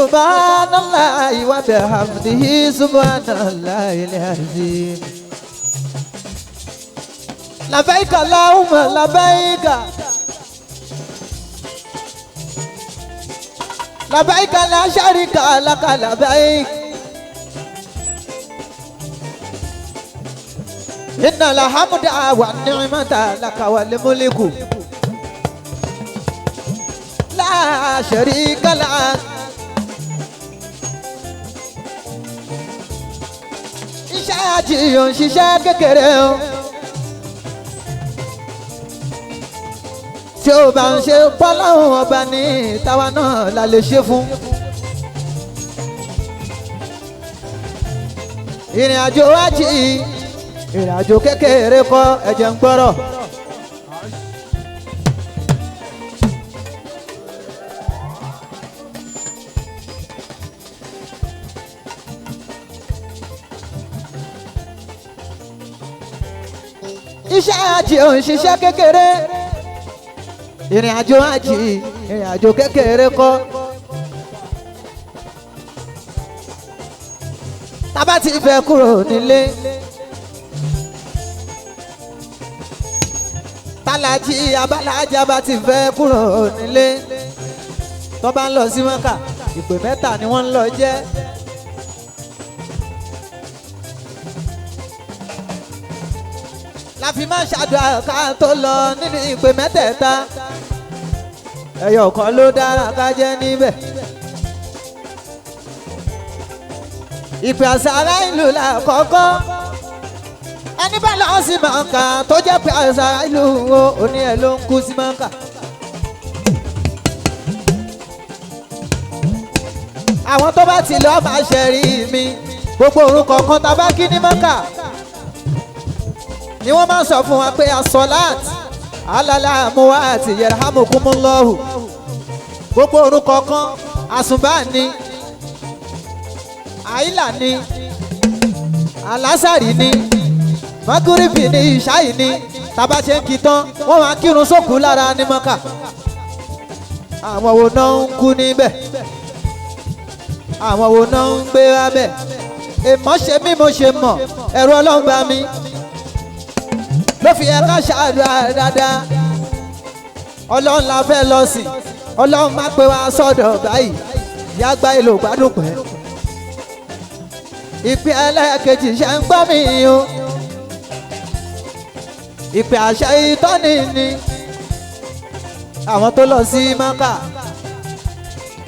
subhanallahi wa bihamdihi subhanallahil azim. Labbaika Allahumma labbaika. Labbaika la sharika laka labbaik. Innal hamda wan ni'mata laka wal mulku. La sharika lak. Iṣẹ́ àjìyàn ṣiṣẹ́ kékeré o. Tí ó bá ń ṣe pọ́lọ́hún ọba ní táwa náà la lè ṣe fún. Ìrìn àjò wájì ìrìn àjò kékeré kọ́ ẹ̀jẹ̀ ń gbọ́rọ̀. Iṣẹ́ àjì ò ń ṣiṣẹ́ kékeré. Ìrìn àjò àjì ìrìn àjò kékeré kọ́. Tá bá ti fẹ́ kúrò nílé. Tálájì abálájà bá ti fẹ́ kúrò nílé. Tó bá ń lọ sí Mọ́kà ìpè mẹ́ta ni wọ́n ń lọ jẹ́. La fi máa ṣàdúrà ká tó lọ nínú ìpè mẹ́tẹ̀ẹ̀ta. Ẹyọ kan ló dára ká jẹ́ níbẹ̀. Ìpè àṣàrà ìlú là kọ́kọ́. Ẹni bá lọ sí Mọ́kà tó jẹ́ pé àṣàrà ìlú wo òní ẹ̀ ló ń kú sí Mọ́kà. Àwọn tó bá ti lọ máa ṣẹ̀rí mi gbogbo orúkọ kan tá a bá kí ní Mọ́kà ni wọ́n máa ń sọ fún wa pé asọ́láàt alálà muwaati yarhamukumullahu gbogbo orúkọ kan àsùnbà ni àìlà ni alásàrì ni maguribi ni ìṣáì ni tàbá ṣe ń kí tán wọ́n máa kírun sókù lára ní Mọ́kà. Àwọn wo náà ń kú níbẹ̀? Àwọn wo náà ń gbé wá bẹ̀? Èmọ̀ ṣe mí mo ṣe mọ̀ ẹ̀rù Ọlọ́run bá mi. Ló fi ẹ ká ṣàdúrà dáadáa. Ọlọ́run la fẹ́ lọ sí. Ọlọ́run má pé wá sọ́dọ̀ báyìí. Ìyá gba èlò gbádùn pẹ́. Ìpè ẹlẹ́ẹ̀kejì ṣe ń gbọ́ mi o. Ìpè àṣẹ ìtọ́ni ni. Àwọn tó lọ sí Mọ́kà.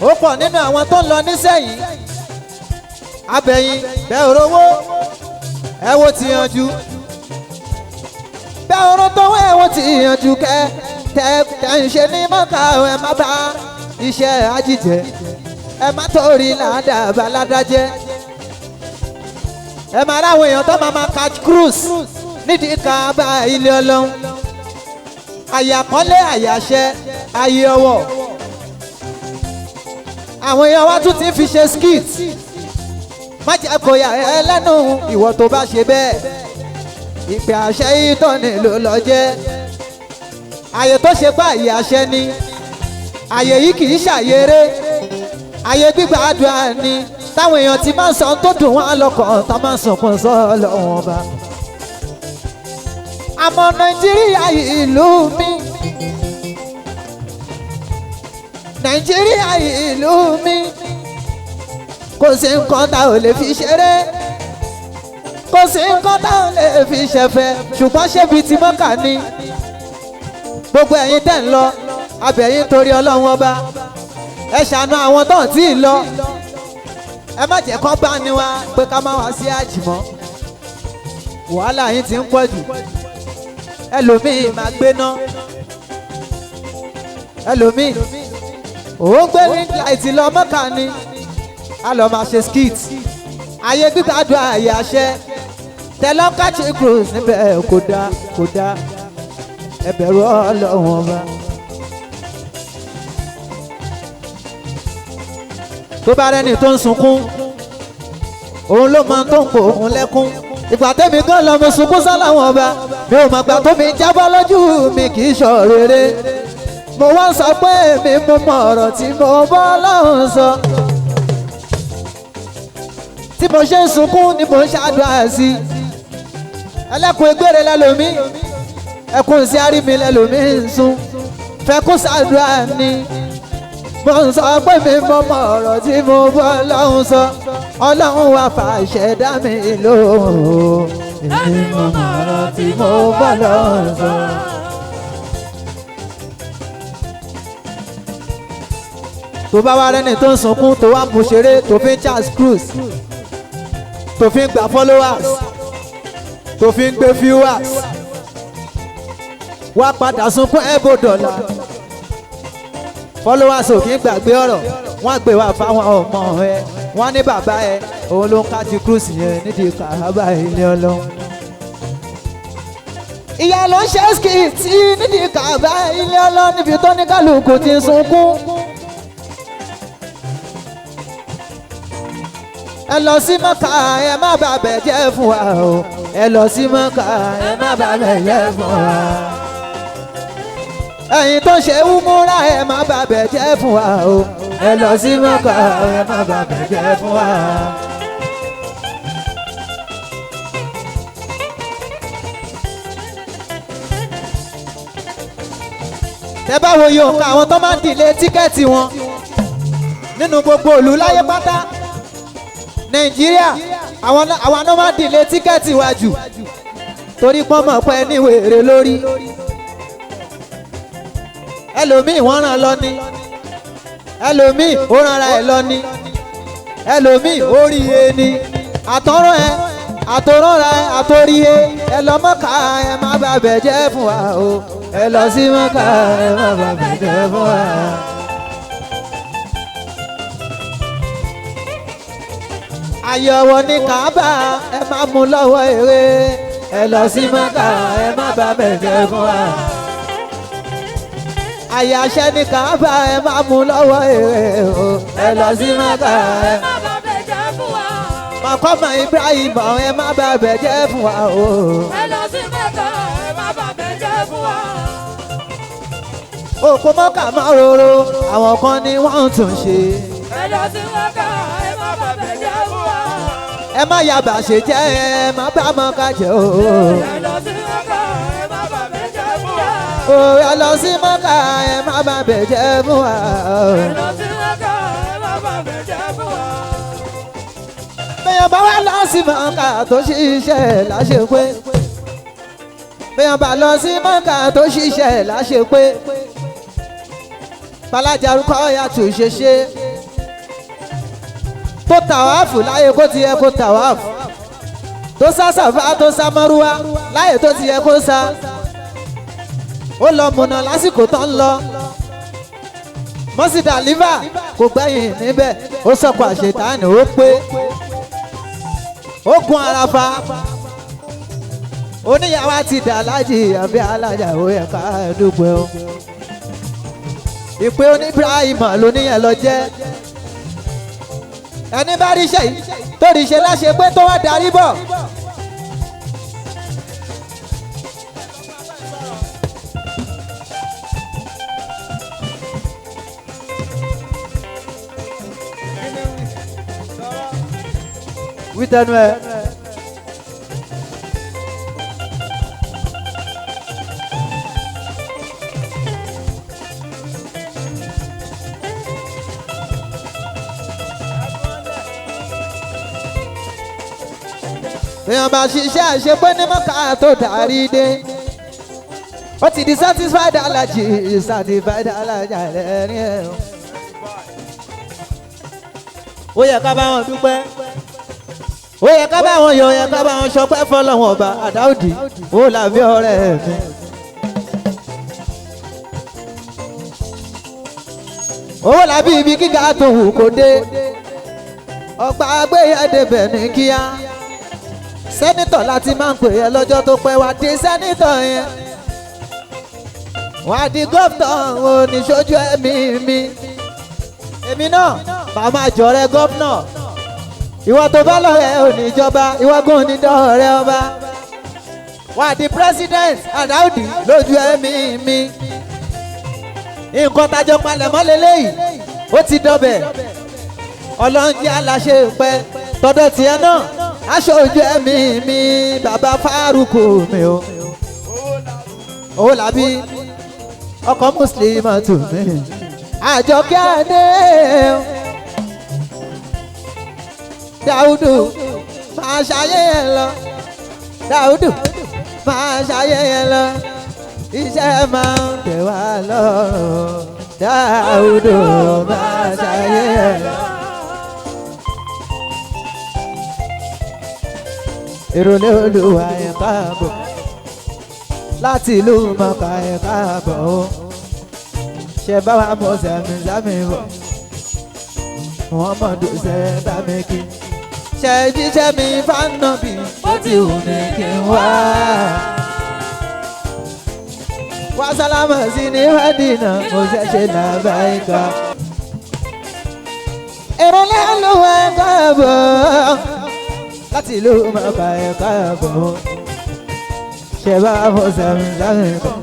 Ó pọ̀ nínú àwọn tó ń lọ nísẹ̀yìn. Abẹ́yìn bẹ́ẹ̀ orówó. Ẹ wo ti yanjú. Bẹ́ẹ̀ ọ̀rọ̀ tó wẹ́ wọ́n ti yanjú tẹ́ ń ṣe ní Mọ́kà ẹ má bá iṣẹ́ ajíjẹ ẹ má torí ládàbà ládájẹ́ ẹ má ráwọn èèyàn tó máa catch cruise nídìí Káàbà ilé Ọlọ́run àyàkọ́lé àyàṣẹ ayé ọwọ́ àwọn èèyàn wa tún ti fi ṣe skit má jẹ́ kó yà ẹ́ lẹ́nu ìwọ tó bá ṣe bẹ́ẹ̀. Ìpè àṣẹ ìtọ́ni ló lọ jẹ́ àyè tó ṣe pa àyè àṣẹ ni àyè yìí kì í ṣàyèrè àyè gbígbàdúrà ni táwọn èèyàn ti máa ń sọ tó dùn wọ́n lọ́kàn tó máa ń sunkún sọ lọ́wọ́n ọba. Àmọ́ Nàìjíríà ìlú mi Nàìjíríà ìlú mi kò sí nǹkan tá ò lè fi ṣeré. Kò sí nǹkan táwọn lè fi ṣẹ̀fẹ̀ ṣùgbọ́n ṣébi ti Mọ́kà ni. Gbogbo ẹ̀yin tẹ̀ ń lọ abẹ̀yìn torí Ọlọ́run ọba ẹ ṣàánú àwọn tó ń tí ì lọ. Ẹ má jẹ́ kó bá ní wa pé ká má wá sí àjìmọ́. Wàhálà yín ti ń pọ̀ jù. Ẹlòmíì máa gbéná. Ẹlòmíì òun gbé ring light lọ Mọ́kà ni. A lọ máa ṣe skit. Ayé gbígbàdúrà àyè àṣẹ. Tẹlọ́kàtì cruise níbẹ̀ kò dá ẹ bẹ̀rù Ọlọ́run ọba. Tó bá rẹ́ni tó ń sunkún òun ló máa tó ń pò òun lẹ́kún. Ìgbà tẹ́mi gan lọ mo sunkún sọ́lọ́run ọba mi ò mọ̀ gbà tó mi jábọ́ lójú mi kì í ṣọ rere. Mo wá sọ pé mi mú mọ ọ̀rọ̀ tí mo bọ́ Ọlọ́run sọ. tí mo ṣe ń sunkún ni mo ń ṣàdúrà sí ẹlẹ́kùn egbére lẹ́lòmí ẹkùn sí àrími lẹ́lòmí ń sun fẹ́ kó ṣàdúrà ni mo ń sọ pé mi mọ mọ ọ̀rọ̀ tí mo bọ́ ọlọ́run sọ ọlọ́run wá fàṣẹ dá mi lóhùn èmi mọ mọ ọ̀rọ̀ tí mo bọ́ ọlọ́run sọ. tó bá wá rẹ́ni tó ń sunkún tó wá mú ṣeré tó fi ń Charles Cruise tó fi ń gba followers tó fi ń gbé viewers wá padà sunkún ẹ̀bùn dọ̀là followers ò kí ń gbàgbé ọ̀rọ̀ wọ́n gbé wá fáwọn ọmọ ẹ wọ́n ní bàbá ẹ òun ló ń kájú cruise yẹn nídìí kàrábà ilé ọlọ́run. ìyá ló ń ṣe skìtì nídìí kàrábà ilé ọlọ́run níbi tó ní kálukú ti ń sunkún. ẹ lọ sí Mọ́kà ẹ má bàbẹ̀ jẹ́ fún wa o ẹ lọ sí Mọ́kà ẹ má bàbẹ̀ jẹ́ fún wa. ẹ̀yin tó ṣe wúmúra ẹ má bàbẹ̀ jẹ́ fún wa o ẹ lọ sí Mọ́kà ẹ má bàbẹ̀ jẹ́ fún wa. tẹ bá wo iye òǹkà àwọn tó máa ń dìlé tíkẹ́ẹ̀tì wọn nínú gbogbo ìlú láyé pátá Nàìjíríà àwọn náà máa ń dìlé tíkẹ́ẹ̀tì wa jù torí pọ́n mọ̀ pé ní wèrè lórí ẹlòmíì wọ́n ràn lọ ní ẹlòmíì ó rànra ẹ̀ lọ ní ẹlòmíì ó rí e ní àtọ́rọ̀ ẹ àtọ́rọ̀ra ẹ àtọ́rí ẹ lọ Mọ́kà ẹ má bàbẹ̀ jẹ́ fún wa o ẹ lọ sí Mọ́kà ẹ má bàbẹ̀ jẹ́ fún wa. àyẹ̀wò ní Káàbà ẹ má mú lọ́wọ́ èrè ẹ lọ sí Mọ́kà ẹ má bàbẹ̀ jẹ́ fún wa. àyàṣẹ ní Káàbà ẹ má mú lọ́wọ́ èrè o ẹ lọ sí Mọ́kà ẹ má bàbẹ̀ jẹ́ fún wa. Mọ̀kọ́mọ̀ Ibrahim ẹ má bàbẹ̀ jẹ́ fún wa o ẹ lọ sí Mọ́kà ẹ má bàbẹ̀ jẹ́ fún wa. òkú Mọ́kà mọ́ roro àwọn kan ni wọ́n ń tún ṣe. ẹ lọ sí Mọ́kà ẹ má bàbẹ̀ jẹ́ fún wa. ẹ má yàbà ṣe jẹ́ ẹ má bá Mọ́kà jẹ́ o. ẹ lọ sí Mọ́kà ẹ má bàbẹ̀ jẹ́ fún wa. o ẹ lọ sí Mọ́kà ẹ má bàbẹ̀ jẹ́ fún wa. ẹ lọ sí Mọ́kà ẹ má bàbẹ̀ jẹ́ fún wa. bẹ́ẹ̀ bá wà lọ sí Mọ́kà tó ṣiṣẹ́ láṣepé bẹ́ẹ̀ bá lọ sí Mọ́kà tó ṣiṣẹ́ láṣepé Balajarukọ yàtọ̀ ṣeṣe tó tàwáàfù láyé kó ti yẹ kó tàwáàfù tó sá sàfà tó sá mọ́rúwá láyé tó ti yẹ kó sá ó lọ múná lásìkò tó ń lọ mọ́sídà lífà kò gbẹ̀yìn níbẹ̀ ó sọ̀kò àṣetánì ó pé ó gun àràfà oníyàwó ti dà lájì àbí alájà ó yẹ ká dúpẹ́ o ìpè oní Ibrahim lóníyàn lọ jẹ́ ẹni bá rí ṣe yìí tó rí ṣe láṣẹ pé tó wá darí bọ̀. wí tẹnu ẹ. èèyàn bá ṣiṣẹ́ àṣepé ní Mọ́kà tó darí dé ó ti di satisfied allergy satisfied allergy ẹ̀rín ẹ̀ ó yẹ ká bá wọn dúpẹ́ ó yẹ ká bá wọn yọ̀ ó yẹ ká bá wọn ṣọpẹ́ fọlọ́wọn ọba àdáòdì ó làbí ọ̀rẹ́ mi. owó làbí ibi gíga tó wù kó dé ọgbà agbéyàdébẹ̀ ní kíá sẹ́nitọ̀ láti máa ń pè é lọ́jọ́ tó pẹ́ wá di sẹ́nitọ̀ yẹn wá di gómìnà oníṣojú ẹ̀mí mi èmi náà màá máa jọ̀rẹ́ gómìnà ìwọ tó bá lọ́rẹ́ oníjọba ìwọ gún onídọ̀ọ́rẹ́ ọba wá di president Àdáùdì lójú ẹ̀mí mi nǹkan tájọ palẹ̀ mọ́ lélẹ́yìí ó ti dọ̀bẹ̀ ọlọ́njẹ́ aláṣẹ pẹ́ tọ́dọ̀ tiẹ̀ náà aṣojú ẹ̀mí mi bàbá Fárúkù mi o owó làbí ọkọ mùsùlùmí tù mí Àjọkẹ́ Adé Dáúdù máa ṣayé ẹ lọ Dáúdù máa ṣayé ẹ lọ iṣẹ́ máa ń tẹ̀ wá lọ́rùn Dáúdù máa ṣayé ẹ lọ. Ìrọ̀lẹ́ Olúwa ẹ káàbọ̀ láti ìlú Mọ̀ká ẹ káàbọ̀ o ṣe bá wa mọ̀ sẹ́mi bọ̀ Muhammadu ṣe bá mi kí ṣe jíṣẹ́ mi fánàbí ó ti wù mí kí n wá. Wá sálámà sí ní Mádínà mo ṣẹ̀ṣẹ̀ làbáyíká. Ìrọ̀lẹ́ Olúwa ẹ káàbọ̀ láti ìlú Mọ̀ká ẹ káàbọ̀ ṣe bá wa mọ̀ sẹ́mi bọ̀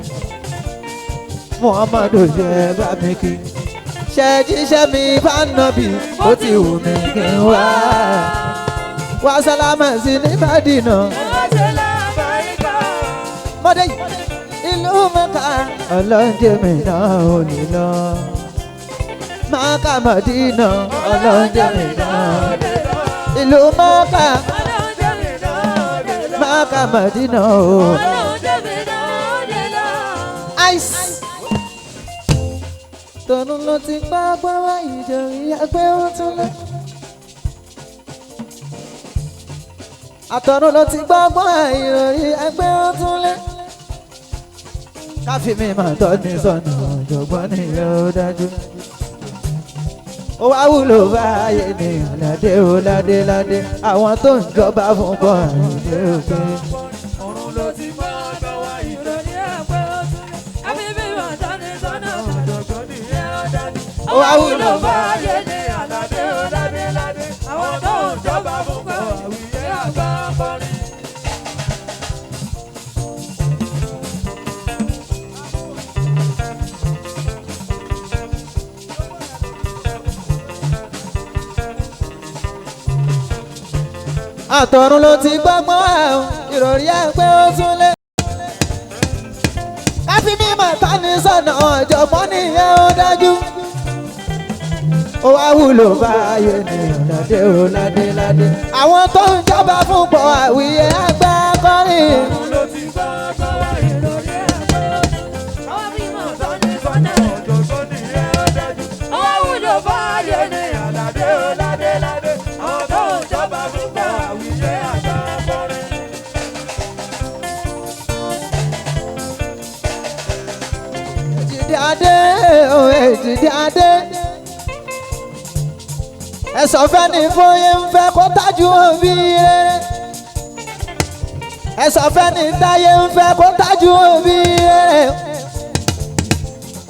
Muhammadu ṣe bá mi kí ṣe jíṣẹ́ mi fánàbí ó ti wù mí kí n wá. Wá sálámà sí ní Mádínà mọ́dé ìlú Mẹ́kà ọlọ́njẹ́ mi náà ò lè lọ. Mẹ́kà Mádínà ọlọ́njẹ́ mi náà ìlú Mẹ́kà Mẹ́kà Mádínà o. Ice. Tọ̀nù ló ti gbá gbọ́wọ́ ìjòyè ẹgbẹ́ ó tún lé. Àtọ̀nù ló ti gbá gbọ́wọ́ ìròyìn ẹgbẹ́ ó tún lé. Káfí mi máa tọ́ ní sọ̀nà ọ̀jọ̀gbọ́n nìyẹn ó dájú. Ó wá wúlò báyé ní ọ̀làdé ó ládé ládé. Àwọn tó ń jọba fún bọ́ àìdé òkè. Ọ̀run ló ti gbá gbọ́wọ́ ìròyìn ẹgbẹ́ ó tún lé. Káfí mi máa tọ́ ní sọ̀nà ọ̀jọ̀gbọ́n nìyẹn ó dájú. Ó wá wúlò báyé ní ọ̀làdé ó ládé ládé. Àwọn tó ń jọba fún bọ́ àwìyé àgbà kọrin. Àtọ̀run ló ti gbọ́gbọ́n ẹ̀ ìròrí ẹgbẹ́ ó tún lé. Káfí mímọ̀ tání sọ̀nà ọ̀jọ̀gbọ́n nìyẹn ó dájú. Ó wá wúlò báyé ní ọ̀làdé ó ládé ládé. Àwọn tó ń jọba fún pọ̀ àwìyé àgbà kọrin. Ọ̀run ló ti gbá gbọ́wọ́ ìròyìn ẹgbẹ́ ó tún lé. Àwọn mímọ̀ tọ́ ní sọ́nà ọ̀jọ̀gbọ́n nìyẹn ó dájú. Àwọn wúlò báyé ní ọ̀làdé ó ládé ládé. Àwọn tó ń jọba fún bọ́ àwìyé àgbà kọrin. Èjìdí adé o èjìdí adé. Ẹ̀sọ́ fẹ́ ní fóyé ń fẹ́ kó tájú òbí rere. Ẹ̀sọ́ fẹ́ ní táyé ń fẹ́ kó tájú òbí rere.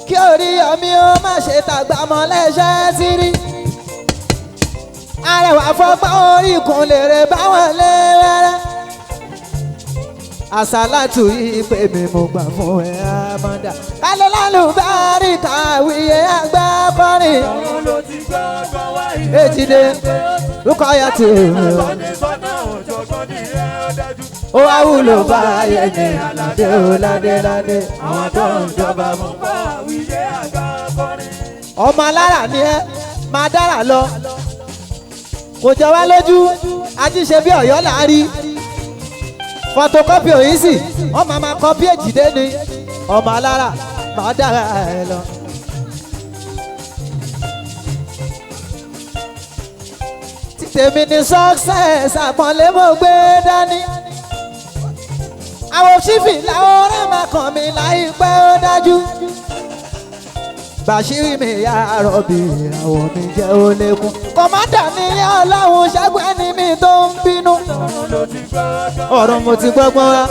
Kí orí ọmí ó má ṣe tàgbà mọ́ lẹ́sẹ̀ sírí. Arẹwà fọ́gbọ́n orí kun lèrè báwọn lé rẹ́rẹ́. Àsálàtù yìí pé mi mo gbà fún ẹ àmọ́dá. Kálẹ̀ lálùbárí kàwé àgbà kọrin. Ọ̀run ló ti gbá gbọ́wọ́ Èjìdé Rúkọ̀yà tí èmi o. ní sọ́nà ọ̀jọ̀gbọ́n nìyẹn ó dájú. Ó wá wúlò báyé ní ọ̀làdé ó ládé ládé. Àwọn tó ń jọba fún bọ́ àwìyé àgbà kọrin. Ọmọ alára ni ẹ máa dára lọ. Kò jọ wá lójú ajíṣe bí Ọ̀yọ́ là ń rí. Photocopy òyìnsì wọ́n máa kọ́pí Èjìdé ni. Ọmọ alára máa dára ẹ lọ. Tèmi ni success àpọ́nlé mo gbé dání. Àwọn òṣìfì làwọn ọ̀rẹ́ máa kàn mí láìpẹ́ ó dájú. Bàṣírí mi yá rọ̀bì ìràwọ̀ mi jẹ́ ó lékún. Kọ̀mádà ní Ọlọ́run ṣẹ́gun ẹni mi tó ń bínú. Ọ̀run ló ti gbá Ọ̀run mo ti gbọ́gbọ́n wá.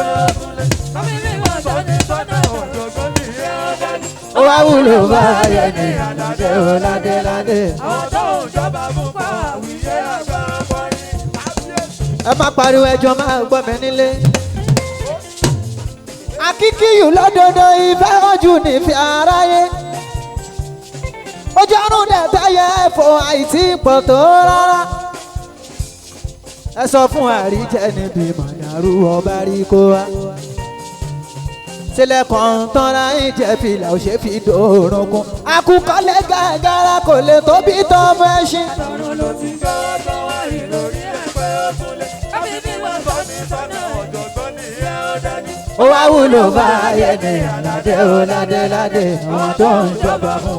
Káfí mímọ̀ tọ́ ní sọ́nà ọ̀jọ̀gbọ́n nìyẹn ó dájú. Ó wá wúlò báyé ní ọ̀làdé ó ládé ládé. Àwọn tó ń jọba fún bọ́ àwìyé àgbà kọrin. Ẹ má pariwo ẹjọ́ máa gbọ́ mi nílé. Akíkíyù lódodo ìfẹ́ ojú nífẹ̀ẹ́ aráyé. Ojú ọ̀run dẹ̀ tẹ́yẹ ẹ̀fọ́ àìtí pọ̀ tó rárá. ẹ sọ fún àríjẹ níbi màdàrú ọba rí kó wá. sílẹ̀ kan tọ́ra ìjẹ́ fìlà ò ṣe fi dòrùnkún. àkùkọ́lé gàgàrà kò lè tóbi tọ́ ọmọ ẹṣin. Ọlọ́run ló ti gbọ́ wá ìròrí ẹgbẹ́ òkúlẹ̀. Kábí bí wọ́n bọ́ ní sọ́nà ọ̀jọ̀gbọ́n nìyẹn ó dájú. ó wá wúlò bá ayé ní aládé ó ládé ládé àwọn tó ń jọba mú.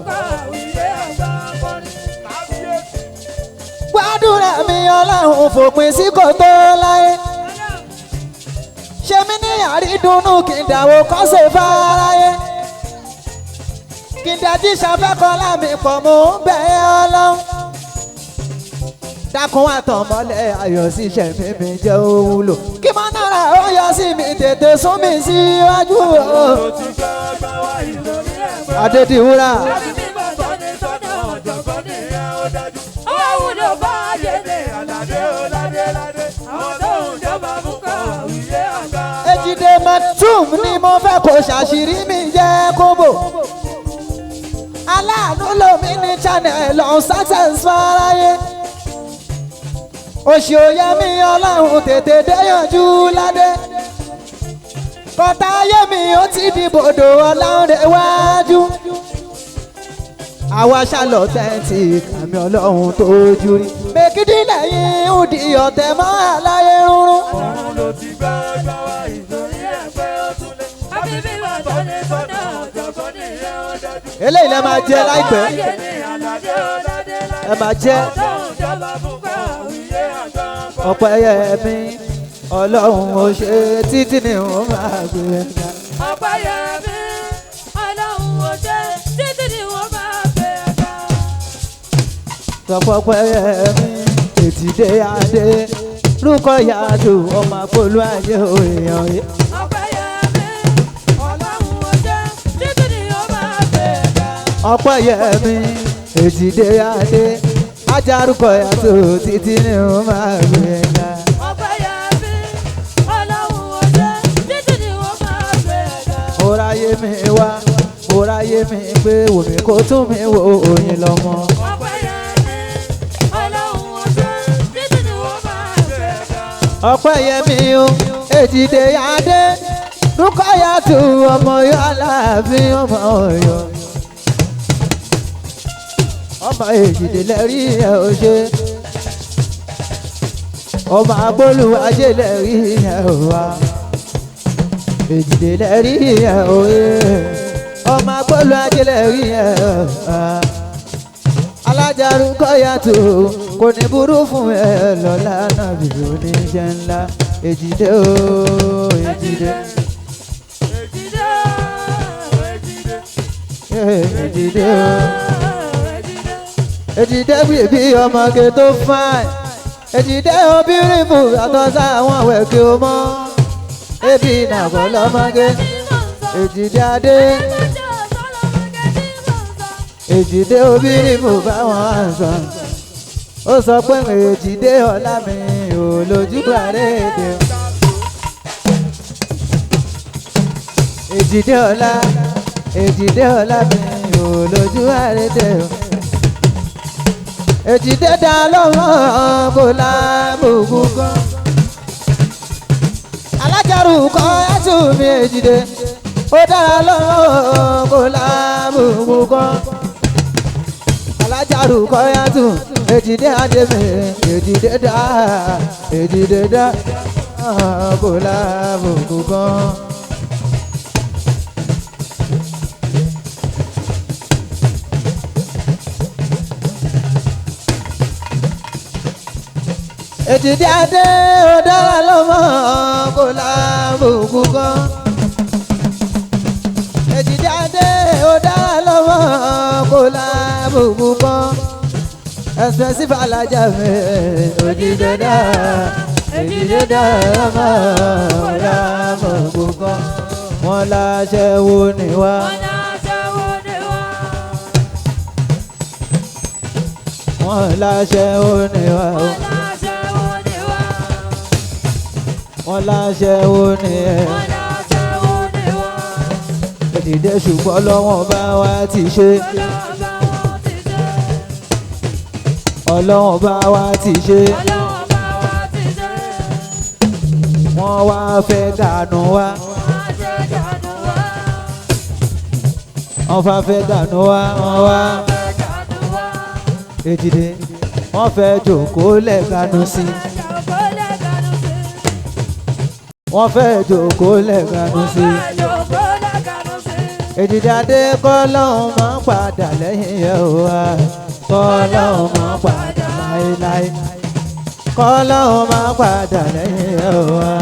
gbàdúrà mi ọlọ́run fòpin sí kòtò láyé. ṣé mi ní àrídùnnú kí n dàwó kọ́sẹ̀ fáráyé. kí n dájí ṣàfẹ́kọ̀ọ́ lámì pọ̀ mò ń bẹ̀ ẹ́ ọlọ́run. dákun àtọ̀mọ́lẹ̀ ayọ̀ sí ṣẹ̀mí mi jẹ́ òwúlò. kí mọ́ náírà ó yọ sí mi tètè sún mi síwájú o. Adédìwúrà. Èjìdé Matum ni mo fẹ́ kó ṣàṣírí mi jẹ́ kóbò. aláàánú lomi ní channel on success fáráyé. òṣì òye mi ọlọ́run tètè déyànjú ládé. kọ́tà ayé mi ó ti di bòdò ọlọ́run déwájú. àwa ṣàlọ̀ tẹ́ǹtì kàmí ọlọ́run tó jú rí. mèkìdí lẹ́yìn òdì ọ̀tẹ̀ mọ́ àlàyé rúnrún. Ọlọ́run ló ti gbọ́ wá ìròrí ẹgbẹ́ òkúlẹ̀. Kábí bí wọ́n bọ́ ní sọ́nà ọ̀jọ̀gbọ́n nìyẹn ó dájú. eléyìí lẹ máa jẹ láìpẹ́. ẹ máa jẹ. ọ̀pọ̀ ẹyẹ mi ọlọ́run ò ṣe títí ni wọ́n máa gbé ga. ọ̀pọ̀ ẹyẹ mi ọlọ́run ò ṣe títí ni wọ́n máa gbé ga. ọ̀pọ̀ ẹyẹ mi ètìdé adé rúkọ yàtò ọmọ àpòlù ayé èèyàn yìí. ọ̀pọ̀ ẹyẹ mi ọlọ́run ò ṣe títí ni wọ́n máa gbé ga. ọ̀pọ̀ ẹyẹ mi ètìdé adé ajárúkọ yàtò títí ni wọ́n máa gbé ga. Oráyé mi wá, oráyé mi pé wòmí kó tún mi wo òyìn lọ́mọ. ọpẹ́ yẹmi o Èjìdé adé Rúkáyàtù ọmọ Ọ̀yọ́ Aláàfin ọmọ Ọ̀yọ́. ọmọ Èjìdé lẹ́rí ẹ̀ ò ṣe ọmọ Agbóluwájé lẹ́rí ẹ̀ ò wá. Èjìdé lẹ́rí ẹ̀ ò yẹ ọmọ Agbóluwájé lẹ́rí ẹ̀ ò wá. Alájà Rúkáyàtù kò ní burú fún ẹ lọ́la náà bí oníṣẹ́ ńlá. Èjìdé o Èjìdé. Èjìdé o Èjìdé bíbí ọmọge tó fine. Èjìdé obìnrin bù àtọ́sá àwọn àwẹ̀kẹ́ o mọ́. Ebi nàbọ̀ lọ́mọge Èjìdé adé. Èjìdé obìnrin bù báwọn àǹsọ̀. Ó sọ pé Èjìdé ọlá mi ò lójú àrédè. Èjìdé ọlá Èjìdé ọlá mi ò lójú àrédè. Èjìdé dá lọ́wọ́ kò lábùkù kan. Alájà Rúkáyàtù mi Èjìdé ó dára lọ́wọ́ kò lábùkù kan. Alájà Rúkáyàtù Èjìdé adé mi Èjìdé dá Èjìdé dá kò lábùkù kan. Èjìdé adé ó dára lọ́mọ kò lábùkù kan. Èjìdé adé ó dára lọ́mọ kò lábùkù kan. Expensive alájà mi Èjìdé dá Èjìdé dá lọ́mọ kò lábùkù kan. Wọ́n láṣẹ wo ni wá. Wọ́n láṣẹ wo ni wá. Wọ́n láṣẹ wo ni ẹ. Èjìdé ṣùgbọ́n lọ́wọ́n bá wa ti ṣe. Ọlọ́wọ́n bá wa ti ṣe. wọ́n wá fẹ́ gànú wa. wọ́n fà fẹ́ gànú wa wọ́n wá. Èjìdé wọ́n fẹ́ jókòó lẹ̀ gànú sí. wọ́n fẹ́ jókòó lẹ̀ gànú sí. Èjìdé adé kọ́ lọ́hùn máa ń padà lẹ́yìn ẹ̀ wá. kọ́ lọ́hùn máa ń padà láéláé. kọ́ lọ́hùn máa ń padà lẹ́yìn ẹ̀ wá.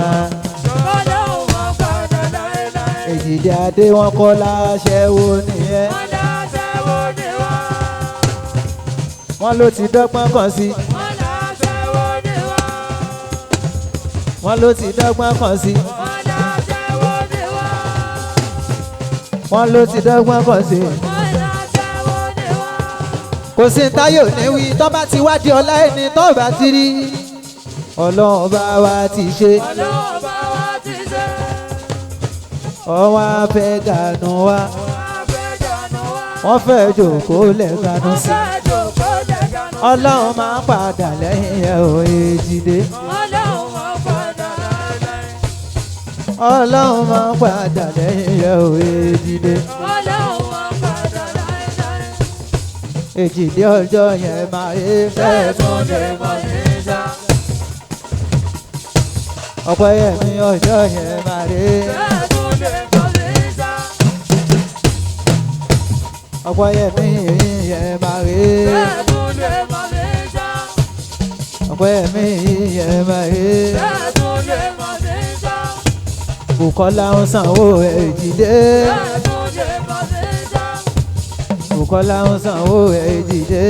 Èjìdé adé wọn kọ́ láṣẹ́wó nìyẹn. wọ́n ló ti dọ́gbọ́n kàn sí. wọ́n ló ti dọ́gbọ́n kàn sí. wọ́n ló ti dọ́gbọ́n kàn sí. kò sí táyọ̀ níwí tó bá ti wá di ọlá ẹni tó bá ti rí. Ọlọ́run bá wa ti ṣe. ọwọ́ afẹ́ gànú wa. wọ́n fẹ́ jókòó lẹ̀ gànú sí. Ọlọ́run máa ń padà lẹ́yìn ẹ̀ ò Èjìdé. Ọlọ́run máa ń padà lẹ́yìn ẹ̀ ò Èjìdé. Èjìdé ọjọ́ yẹn máa yé fẹ́ tún lè mọ̀ níjà. Ọpẹ́yẹmí ọjọ́ yẹn máa rí. Ọpẹ́yẹmí yẹn máa rí. Ọpẹ́yẹmí yẹn máa rí. Bùkọ́lá ń sanwó Èjìdé. Bùkọ́lá ń sanwó Èjìdé.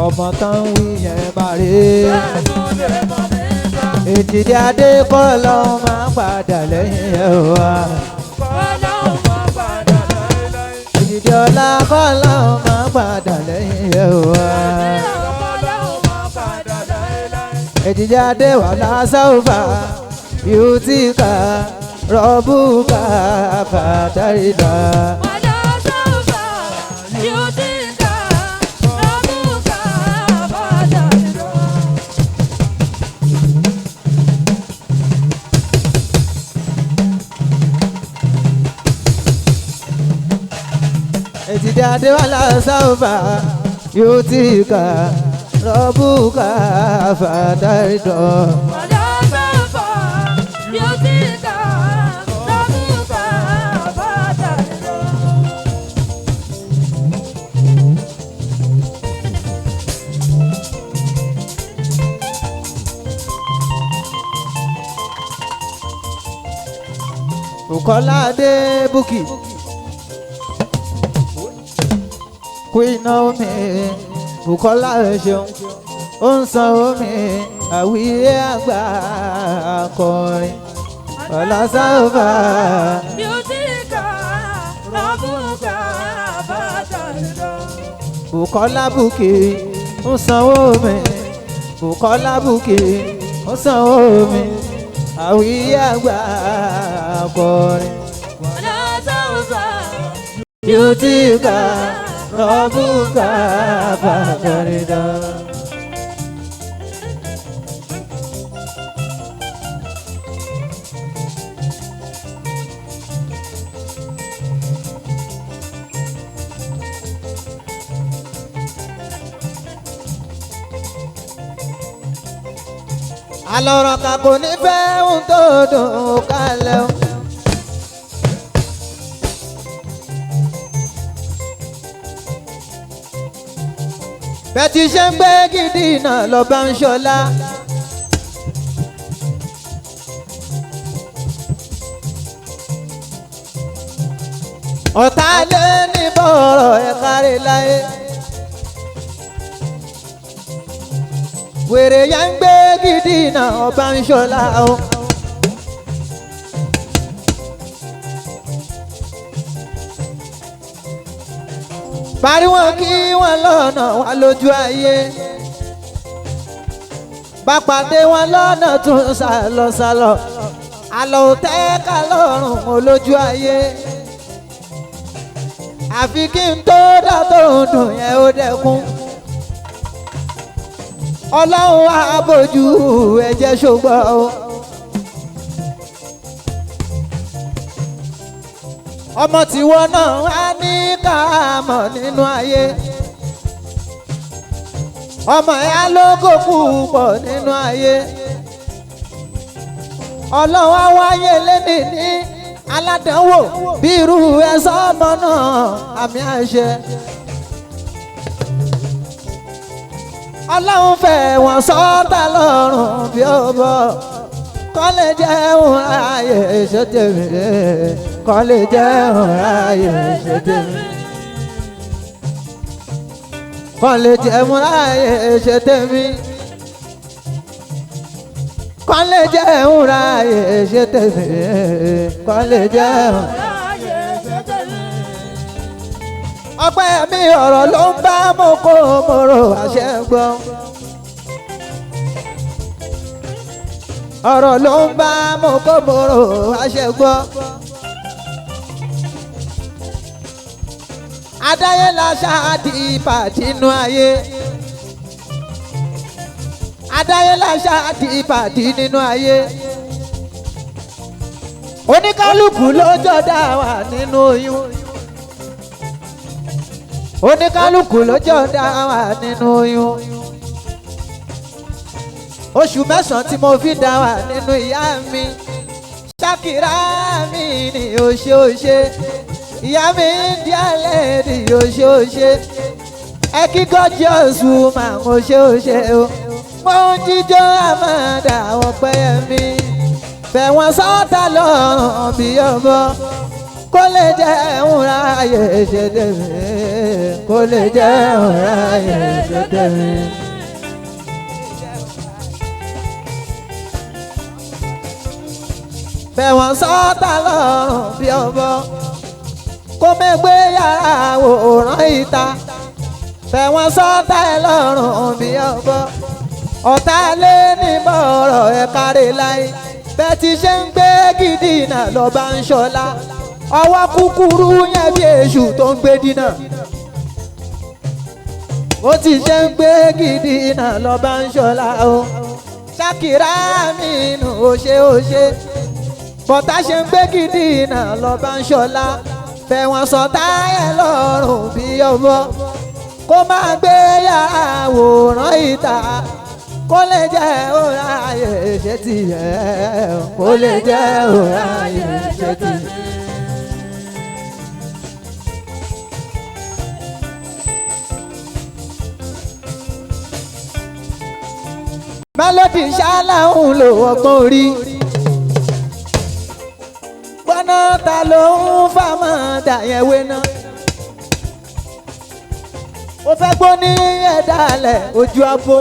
ọmọ tán wí yẹn máa rí. Èjìdé adé kọ́ lọ́hùn máa ń padà lẹ́yìn ẹ̀ wá. Èjìdé ọlá kọ́ lọ́hùn máa ń padà lẹ́yìn ẹ̀ wá. Èjìdé adé wà lásàùfà yóò ti kà rọ́bù ká fàtàrídà. Èjìdé adé wà lásàùfà yóò ti kà rọ́bù ká fàtàrídà. Bùkọ́lá dé Bùkì. Queen Naomi Bùkọ́lá ṣeun ó ń san omi àwíyé àgbà akọrin ọ̀làsáfà. Bùkọ́lá Bùkì ń sanwó mi. Bùkọ́lá Bùkì ń sanwó mi àwíyé àgbà akọrin yóò ti kà rọ́bù ká fàtàrídà. Àlọ́rọ̀ kan kò ní fẹ́ ohun tó dùn kálẹ̀ o. Bẹ́ẹ̀ ti ṣe ń gbé gidi náà lọ bá ń ṣọlá. Ọ̀tá lé ní bọ̀rọ̀ ẹ̀ kárí láyé. Wèrè yẹn ń gbé gidi náà ọba ń ṣọlá o. Pariwo kí wọ́n lọ́nà wá lójú ayé. Bá pàdé wọn lọ́nà tún sálọ. Àlọ́ òtẹ́ ká lọ́rùn olójú ayé. Àfi kí n tó dá tó ń dùn yẹn ó dẹ́kun. ọlọ́run àbójú ẹ̀jẹ̀ ṣùgbọ́n o. ọmọ tiwọ náà á ní káàmọ̀ nínú ayé ọmọ ẹ̀ á lógo púpọ̀ nínú ayé ọlọ́run á wáyé lẹ́nì ní aládánwò bí irú ẹ̀sọ́ ọmọ náà àmì àṣẹ. ọlọ́run fẹ́ wọn sọ́tà lọ́rùn bí ó bọ̀ kọ́ lè jẹun ráàyè ṣe tèmi kọ́ lè jẹun ráàyè ṣe tèmi kọ́ lè jẹun ráàyè ṣe tèmi kọ́ lè jẹun ráàyè ṣe tèmi kọ́ lè jẹun ráàyè ṣe tèmi. ọpẹ́ mi ọ̀rọ̀ ló ń bá mo kó mo rò àṣẹ gbọ́. ọ̀rọ̀ ló ń bá mo kó mo rò àṣẹ gbọ́. adáyé la ṣáàdì ìpàdínú ayé. adáyé la ṣáàdì ìpàdí nínú ayé. oníkálukú ló jọ dá wà nínú oyún. oníkálukú ló jọ dá wà nínú oyún. oṣù mẹ́sàn-án tí mo fi dá wà nínú ìyá mi. Ṣàkírà mi ni òṣèòṣe. ìyá mi ń di alẹ́ ni òṣèòṣe. ẹ kíkọ́ jọ́sù máa ń òṣèòṣe o. mo ń jíjọ́ àmàdà ọ̀pẹ́ mi. fẹ̀wọ̀n sọ́tà lọ́rùn bí ọmọ. kó lè jẹ́ ìhùnra ayé ṣe tèmi. kó lè jẹ́ ìhùnra ayé ṣe tèmi. fẹ̀wọ̀n sọ́tà lọ́rùn bí ọmọ. kó mẹ́gbẹ́ yàrá àwòrán ìta. fẹ̀wọ̀n sọ́tà lọ́rùn bí ọmọ. ọ̀tá lé ní bọ̀rọ̀ ẹ̀ kárí láì. bẹ́ẹ̀ ti ṣe ń gbé gidi náà lọ bá ń ṣọlá. ọwọ́ kúkúrú yẹn bí èṣù tó ń gbé dínà. ó ti ṣe ń gbé gidi náà lọ bá ń ṣọlá o. Ṣàkírà mi nù òṣè. bọ́tà ṣe ń gbé gidi náà lọ bá ń ṣọlá. fẹ̀wọ̀n sọ̀tá ẹ̀ lọ́rùn bí ọmọ. kó máa gbé yàrá àwòrán ìta. kó lè jẹ́ òrà ayé ṣe tiẹ̀. kó lè jẹ́ òrà ayé ṣe tiẹ̀. Melody ṣáláhùn ló ọgbọ́n orí. gbọ́nà ta ló ń fà mọ́ dàyẹ̀wé náà. ó fẹ́ gbó ní ẹ̀dálẹ̀ ojú abo.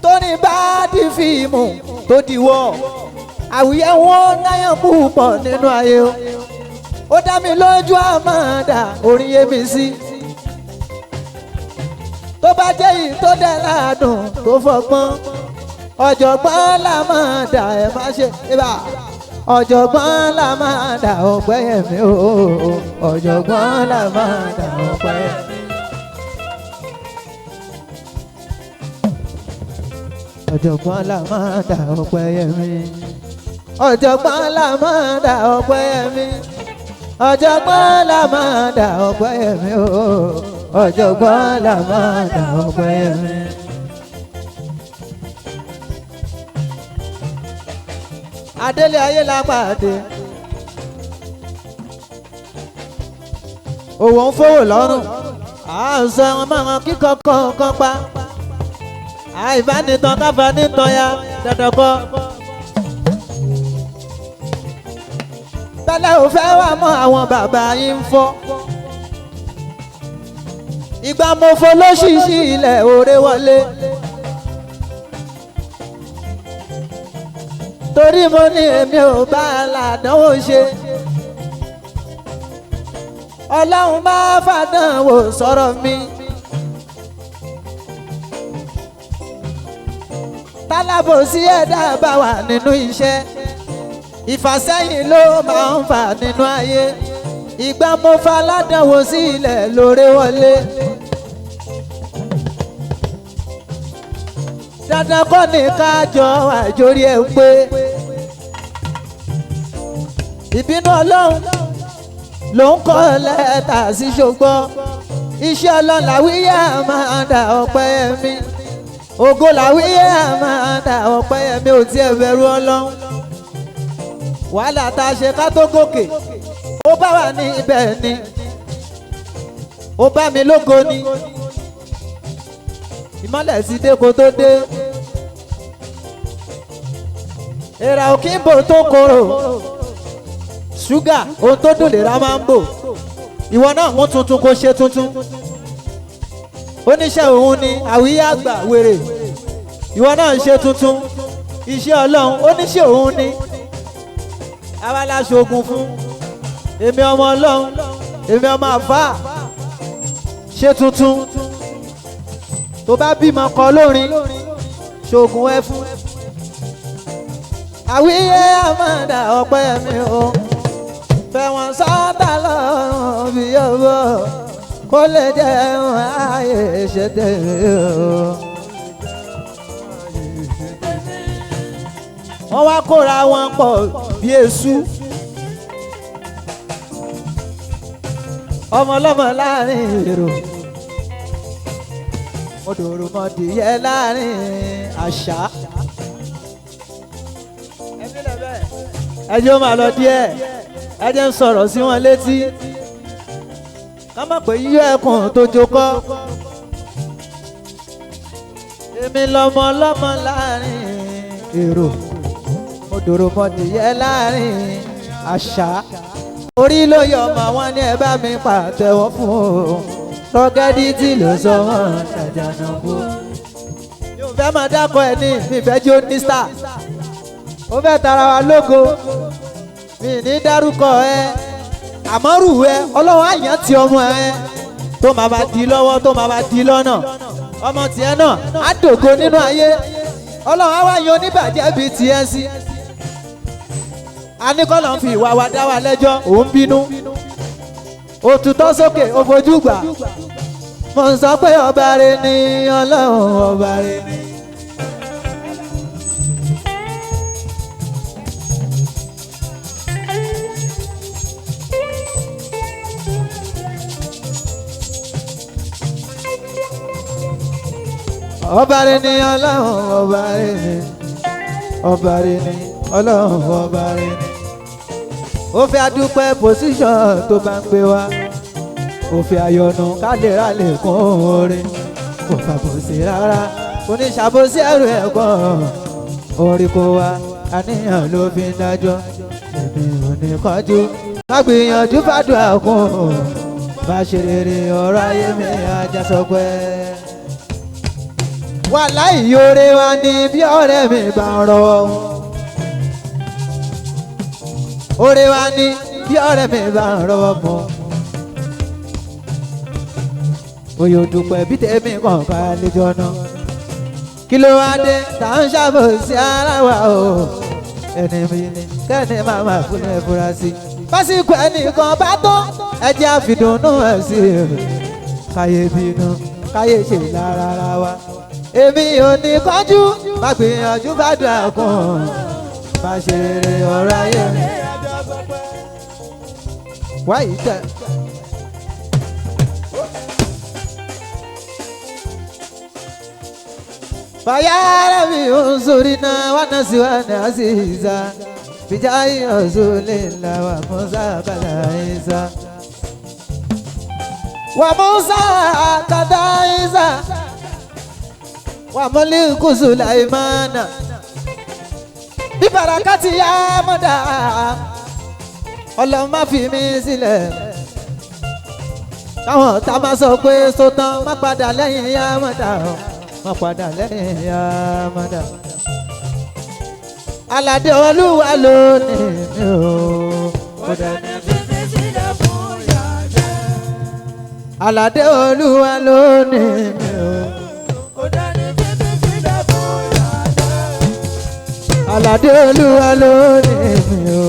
tóní bá di fíìmù tó diwọ́. àwùyẹ wọn náyàn púpọ̀ nínú ayé o. ó dá mi lójú àmàdà orin yé mi sí. tó bá jẹ́ yìí tó dẹ̀ ládùn tó fọgbọ́n. ọ̀jọ̀gbọ́n la máa dà ẹ̀ má ṣe ibà. ọ̀jọ̀gbọ́n la máa dà ọ̀pẹ́ yẹ̀mí o. ọ̀jọ̀gbọ́n la máa dà ọ̀pẹ́ yẹ̀mí. ọ̀jọ̀gbọ́n la máa dà ọ̀pẹ́ yẹ̀mí. ọ̀jọ̀gbọ́n la máa dà ọ̀pẹ́ yẹ̀mí. ọ̀jọ̀gbọ́n la máa dà ọ̀pẹ́ yẹ̀mí o. ọ̀jọ̀gbọ́n la máa dà ọ̀pẹ́ yẹ̀mí. adélé ayé la pàdé. òwò ń fowó lọ́rùn. à ń sọ wọn máa kíkọ́ kọ̀ọ̀kan pa. àìbánitán káfa nítàn ya dandan kọ́. tẹ́lẹ̀ ò fẹ́ wà mọ́ àwọn bàbá yín ń fọ́. ìgbà mo fo lóṣìṣì ilẹ̀ òré wọlé. torí mo ní èmi ò bá làdánwò ṣe. ọlọ́run máa fàdánwò sọ̀rọ̀ mi. tálábòsí ẹ̀dá bá wà nínú iṣẹ́. ìfàsẹ́yìn ló máa ń fà nínú ayé. ìgbà mo fa ládánwò sí ilẹ̀ lórí wọlé. dandan kọ́ ní kájọ àjórí ẹ̀ ń pé ìbínú ọlọ́run ló ń kọ́ lẹ́tà sí ṣùgbọ́n iṣẹ́ ọlọ́run làwíyé máa dà ọpẹ́ mi ògo làwíyé máa dà ọpẹ́ mi ò tiẹ̀ bẹ̀rù ọlọ́run wàhálà tá a ṣe ká tó gòkè ó bá wà ní ibẹ̀ ni ó bá mi lógo ni ìmọ́lẹ̀ ti dé kó tó dé èrà òkìńbò tó korò ṣúgà ohun tó dùn lè ra máa ń bò ìwọ náà mú tuntun kó ṣe tuntun oníṣẹ́ òun ni àwíyé àgbà wèrè ìwọ náà ń ṣe tuntun iṣẹ́ ọlọ́run oníṣẹ́ òun ni àwa la ṣoògùn fún èmi ọmọ ọlọ́run èmi ọmọ àfáà ṣe tuntun tó bá bímọ kọ lórin ṣoògùn ẹ fún àwíyé àmàdà ọpẹ́ mi o fẹ̀wọ̀n sọ́tà lọ́rùn bí yóò kó lè jẹun ààyè ṣe tèmi o. wọ́n wá kóra wọn pọ̀ bí èṣù ọmọ ọlọ́mọ láàrin èrò odòròmọdìyẹ láàrin àṣà. ẹjọ́ máa lọ díẹ̀ ẹjẹ́ ń sọ̀rọ̀ sí wọn létí ká má pé yíyọ ẹkùn tó jókòó èmi lọmọ ọlọ́mọ láàrin èrò odòròmọdìyẹ láàrin àṣà. orí ló yọ ọmọ wọn ní ẹ bá mi pàtẹ́wọ́ fún o rọ́gẹ́dì tí ló sọ wọn ṣàjànà bó. yóò fẹ́ máa dákọ̀ ẹ̀ ní ìfẹ́ jí ó ní star ó fẹ́ tara wa lógo mi ní dárúkọ ẹ àmọ́rù ẹ ọlọ́wọ́ àyàn ti ọmọ ẹ tó máa bá di lọ́wọ́ tó máa bá di lọ́nà ọmọ tiẹ̀ náà á dògo nínú ayé ọlọ́wọ́ àwáyé oníbàjẹ́ bíi tiẹ̀ sí. a ní kọ́ ló ń fi ìwà wa dá wa lẹ́jọ́ òun bínú òtútọ́ sókè ó fojú gbà mo ń sọ pé ọba rẹ ni ọlọ́run ọba rẹ ni. ọba rẹ ni ọlọ́run ọba rẹ ni ọba rẹ ni ọlọ́run ọba rẹ ni. ó fẹ́ adúpẹ́ pòsíṣàn tó bá ń gbé wá ó fẹ́ àyọ̀nù ká lè ra lè kún orin kò fàbòsí rárá oníṣàbòsí ẹrù ẹ̀gbọ́n orí kò wá àníyàn ló fi ń dájọ́ èmi ò ní kọjú má gbìyànjú fàdùn àkùn bá ṣe rere ọ̀rọ̀ ayé mi ajá sọ pé. wàláhì oore wa ni bí ọ̀rẹ́ mi bá ń rọwọ́ oore wa ni bí ọ̀rẹ́ mi bá ń rọwọ́ mọ́ oyè òdùpẹ̀ bí tèmi kọ̀ọ̀kan lẹ́jọ́ náà kí ló wá dé tá ń ṣàbòsí ara wa o ẹni mi ni kẹ́ni máa máa fún ẹ fura sí pásíkò ẹnìkan bá tó ẹjẹ́ àfìdùnnú ẹ̀ sí káyé bínú káyé ṣe lára ara wa èmi ò ní kánjú má gbìyànjú bá dùn àkùn bá ṣe rere ọ̀rọ̀ ayé mi. wáyé tẹ. fayara mi unsurina wa nasiwana aziza bijai rasulillah wa musa kala isa wa musa kada isa wa maliku sulaimana bí barakati ya mọ̀dá Ọlọ́run má fi mí sílẹ̀ káwọn tá máa sọ pé sótán má padà lẹ́yìn ya mọ̀dá má padà lẹ́yìn ya mọ̀dá. Aládé Olúwa lónìí mi ò kódà ní fífi sílẹ̀ fún yàjẹ́. Aládé Olúwa lónìí mi ò kódà ní fífi sílẹ̀ fún yàjẹ́. Aládé Olúwa lónìí mi ò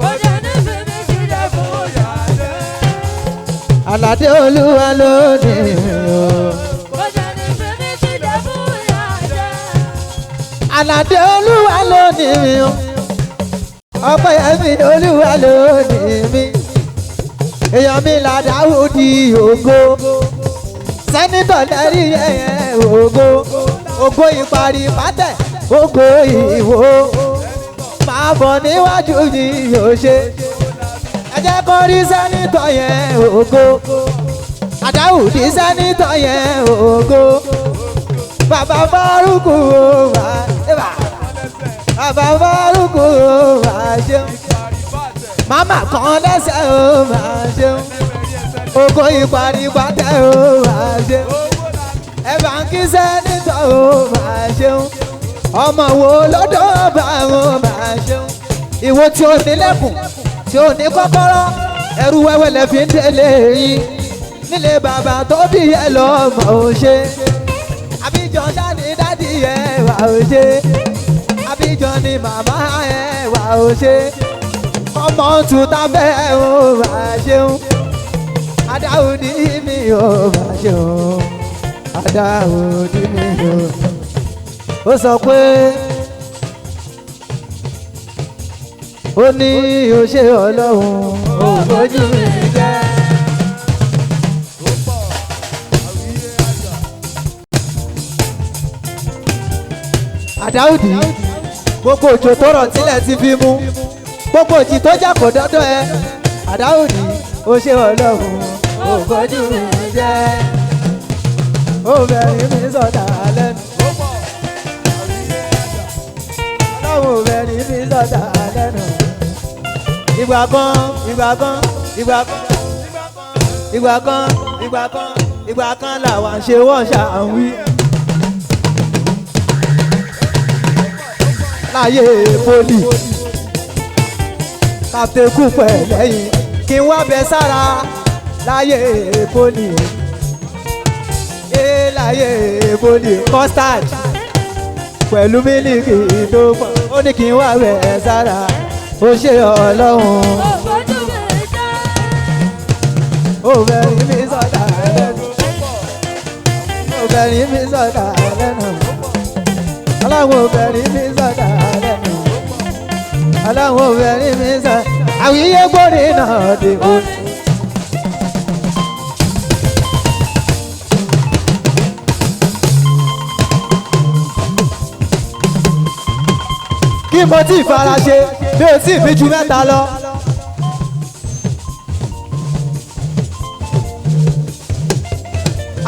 kódà ní fífi sílẹ̀ fún yàjẹ́. Aládé Olúwa lónìí mi ò. Àlàdé olúwa lónìí mi o Ọpẹ́yẹmí olúwa lónìí mi èèyàn mi là Dáúdì ògo sẹ́nitọ̀ lẹ́rí ẹ̀yẹ ògo ògo ìparí pátẹ̀ ògo ìwò máa bọ̀ níwájú ni yóò ṣe ẹ jẹ́ kó rí sẹ́nitọ̀ yẹn ògo Dáúdì sẹ́nitọ̀ yẹn ògo bàbá Fárúkù wà bàbá Fárúkù wà ṣeun màmá kan lẹ́sẹ̀ ó máa ṣeun ògo ìparí pátẹ̀ ó máa ṣeun ẹ bá ń kí sẹ́nitọ̀ ó máa ṣeun ọmọ wo lọ́dọ̀ bá wọn máa ṣeun ìwọ tí ó nílẹ̀kùn tí ó ní kọ́kọ́rọ́ ẹrú wẹ́wẹ́ lẹ fi ń tẹ̀lé yín nílé bàbá tó bí ẹ lọ́mọ ò ṣe Abidjan dání dádì ẹ wà ò ṣe Abidjan ni màmá ẹ wà ò ṣe ọmọ tuta bẹ́ẹ̀ ó máa ṣeun Dáúdì mi ò máa ṣeun Dáúdì mi ò ó sọ pé ó ní ó ṣe Ọlọ́run ó bójú mi jẹ́. Dáúdì gbogbo òjò tó rọ̀ sílẹ̀ ti fi mú gbogbo òjì tó jà kò dọ́dọ̀ ẹ Dáúdì ó ṣe Ọlọ́run ó bójú mi jẹ́ ó bẹ̀rẹ̀ mi sọ̀tà lẹ́nu. Ọlọ́run bẹ̀rẹ̀ mi sọ̀tà lẹ́nu. Ìgbà kan làwọn ṣe wọ́n ṣàwí. Láyé poli kàtẹ́kù pẹ̀ lẹ́yìn kí n wá bẹ sára láyé poli. Láyé poli custard pẹ̀lú mílíkì tó pọ̀ ó ní kí n wá bẹ sára ó ṣe Ọlọ́run ó bẹ̀rẹ̀ mi sọ̀tà lẹ́nu ó bẹ̀rẹ̀ mi sọ̀tà lẹ́nu Ọlọ́run ó bẹ̀rẹ̀ mi sọ̀tà lẹ́nu Ọlọ́run ó bẹ̀rẹ̀ mi sọ̀tà àwíyé gbòdì náà dé o. Kí mo tí fara ṣe bí o tí fi ju mẹ́ta lọ.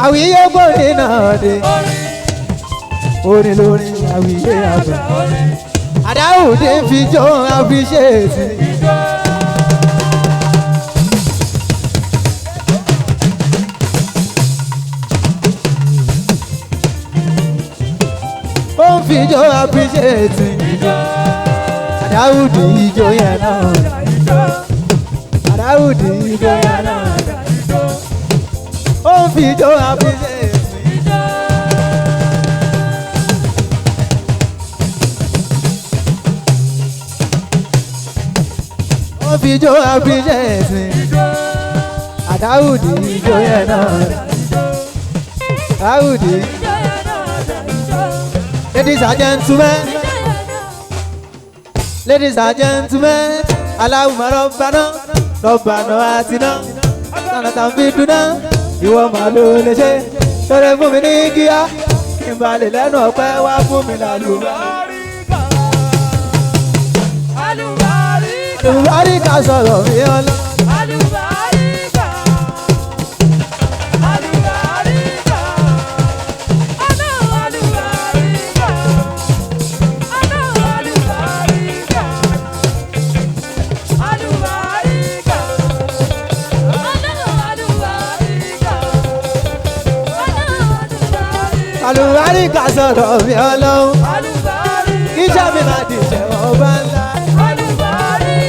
Àwíyé gbòdì náà dé orin lórí àwíyé àgbà Dáúdì fi jó àfiṣèsì. Ó ń fi jó àfiṣèsì. Dáúdì ijó yẹn náà Dáúdì ijó yẹn náà ó ń fi ijó àfiṣèsì. Ó ń fi ijó àfiṣèsì. Dáúdì ijó yẹn náà Dáúdì. Ladies and gentlemen, ladies and gentlemen, Allahumma Rabbana atina sanatan fid dunya ìwọ mà ló lè ṣe ṣọrẹ fún mi ní kíá kí n balẹ̀ lẹ́nu ọpẹ́ wá fún mi lálùbáríkà. Àlùbáríkà sọ̀rọ̀ mi ọlọ́. Àlùbáríkà. Àlùbáríkà. Àlùbáríkà. Àlùbáríkà. Àlùbáríkà. Àlùbáríkà sọ̀rọ̀ mi ọlọ́run. Kíjà mi máa di ìṣẹ̀wọ̀n ọba ńlá.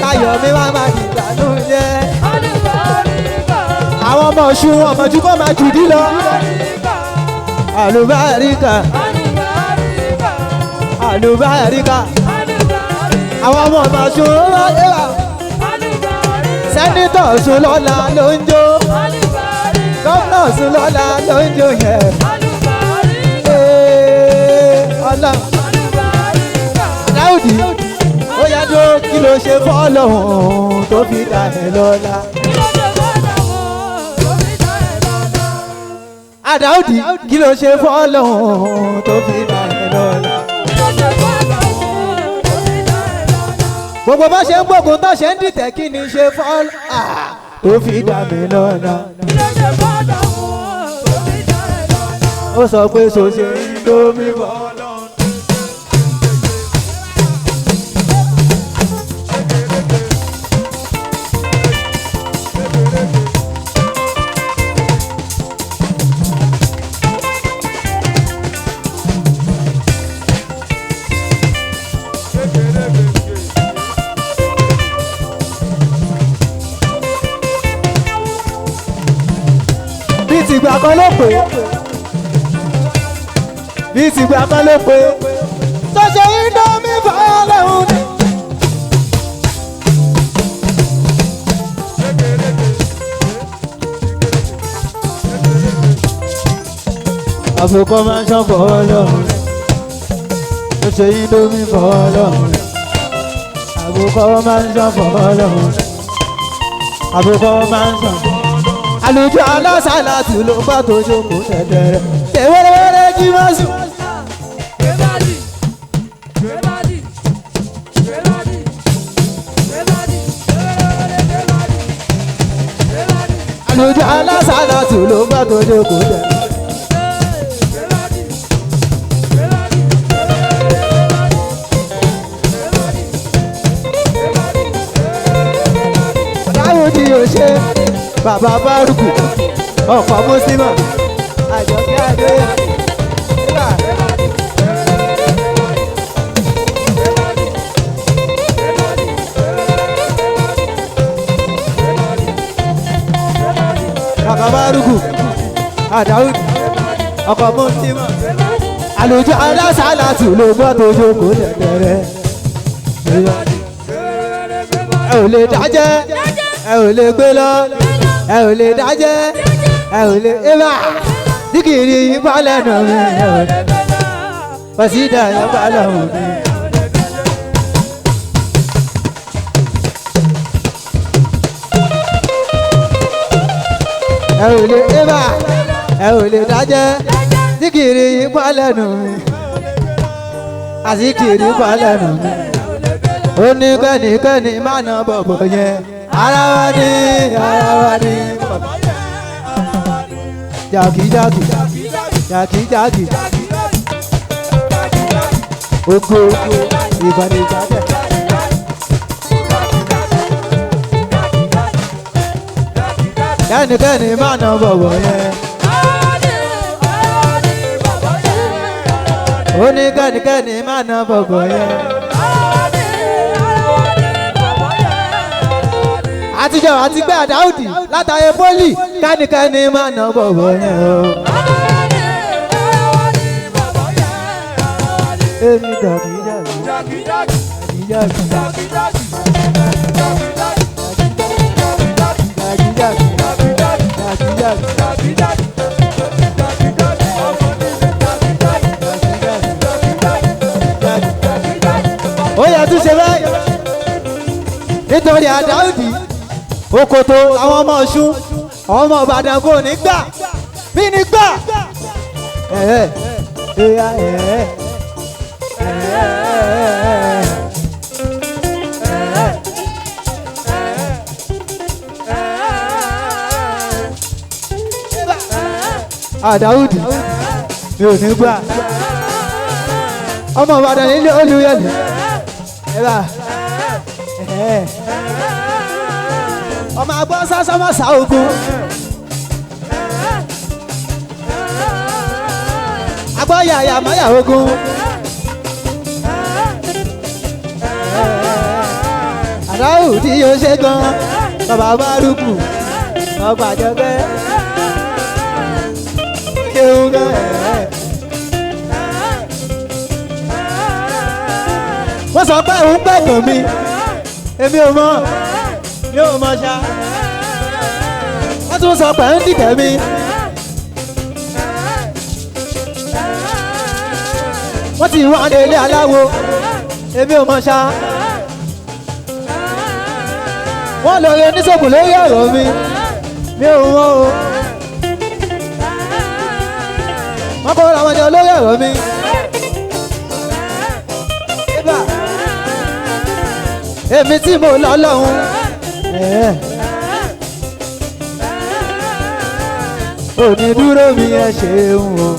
Káyọ̀ mi máa di ìgbàanú jẹ́. Àwọn ọmọ ọ̀ṣun wọn mọ̀jú kó máa jù dí lọ. Àlùbáríkà. Àlùbáríkà. Àwọn ọmọ ọ̀ṣun ló wá dé wá. Sẹ́nitọ̀ Ọ̀ṣun lọ́la ló ń jó. Gómìnà Ọ̀ṣun lọ́la ló ń jó yẹn. Ọlọ́run. ṣe fọ́lọ́hún tó fi dá ẹ lọ́lá. Àdáòdì kí ló ṣe fọ́lọ́hún tó fi dá ẹ lọ́lá. Gbogbo bá ṣe ń gbógun tó ṣe ń dìtẹ̀ kí ni ṣe fọ́lọ́ tó fi dá mi lọ́lá. Ó sọ pé ṣoṣe Indomie fọ́lọ́. Bí tìgbà kan ló pé bí tìgbà kan ló pé ṣoṣo Indomie fọ́lọ́hún ni. Àbùkọ́ máa ń ṣàn fọ́lọ́hún ṣoṣo Indomie fọ́lọ́hún. Àbùkọ́ máa ń ṣàn fọ́lọ́hún. Àbùkọ́ máa ń ṣàn. Àlùjọ alásàlátù ló bá tó jókòó tẹ̀tẹ̀rẹ̀ tẹ̀wẹ́rẹ́wẹ́rẹ́ jí máa sùn. Àlùjọ alásàlátù ló bá tó jókòó tẹ̀tẹ̀rẹ̀. Dáwùdí yóò ṣe bàbá Bárùkù ọkọ̀ Mùsílímà Àjọkẹ́ Adéyẹ. Bàbá Bárùkù Àdáwùdí ọkọ̀ Mùsílímà àlùjọ alásàlátù ló gbọ́ tó jókòó tẹ̀tẹ̀rẹ̀. Ẹ ò lè dájẹ́ ẹ ò lè gbé lọ ẹ ò lè dájẹ́ ẹ ò lè ébà dígìrì yìí bá lẹ́nu mi ẹ ò lè pàṣídà yẹn bá lọ́hùn mi. Ẹ ò lè ébà ẹ ò lè dájẹ́ dígìrì yìí bá lẹ́nu mi àsìkìrì bá lẹ́nu mi. Ó ní kẹ́nikẹ́ni má na bọ̀bọ̀ yẹn. Ara wa ni jàkíjàkí jàkíjàkí oko ìbànújẹ́. Kẹ́nikẹ́ni má na bọ̀bọ̀ yẹn. Ó ní kẹ́nikẹ́ni má na bọ̀bọ̀ yẹn. Àtijọ́ àti gbé Àdáòdì látàyè pólì kẹ́nikẹ́ni máa ná bọ̀bọ̀ yẹn o. Èmi ó yẹ tún ṣe báyìí nítorí Àdáòdì. Òkòtò àwọn ọmọ Ọ̀ṣun àwọn ọmọ Ìbàdàn kò ní gbà bí ní gbà. Àdáòdì mi ò ní gbà ọmọ Ìbàdàn nílé Olúyọ̀lé. Ọmọ agbọ́n sásọ́mọ́ sá ogun agbọ́n yàyà mọ́yà ogun Àdáòdì yóò ṣe gan bàbá Bárùkù ọgbà Àjọkẹ́ kéwù gan. Wọ́n sọ pé òun gbẹ̀gbọ̀n mi èmi ò mọ̀ mi ò mọ̀ ṣá. Wọ́n tún sọ pé ń dìtẹ̀ mi. Wọ́n ti wá ní ilé aláwo èmi ò mọ̀ ṣá. wọ́n lórí oníṣègùn lórí ọ̀rọ̀ mi mi ò wọ́n o wọ́n kọ́ ra wọn jẹ lórí ọ̀rọ̀ mi. Èmi tí mo lọ lọ́hùn onídúró mi ẹ ṣeun o.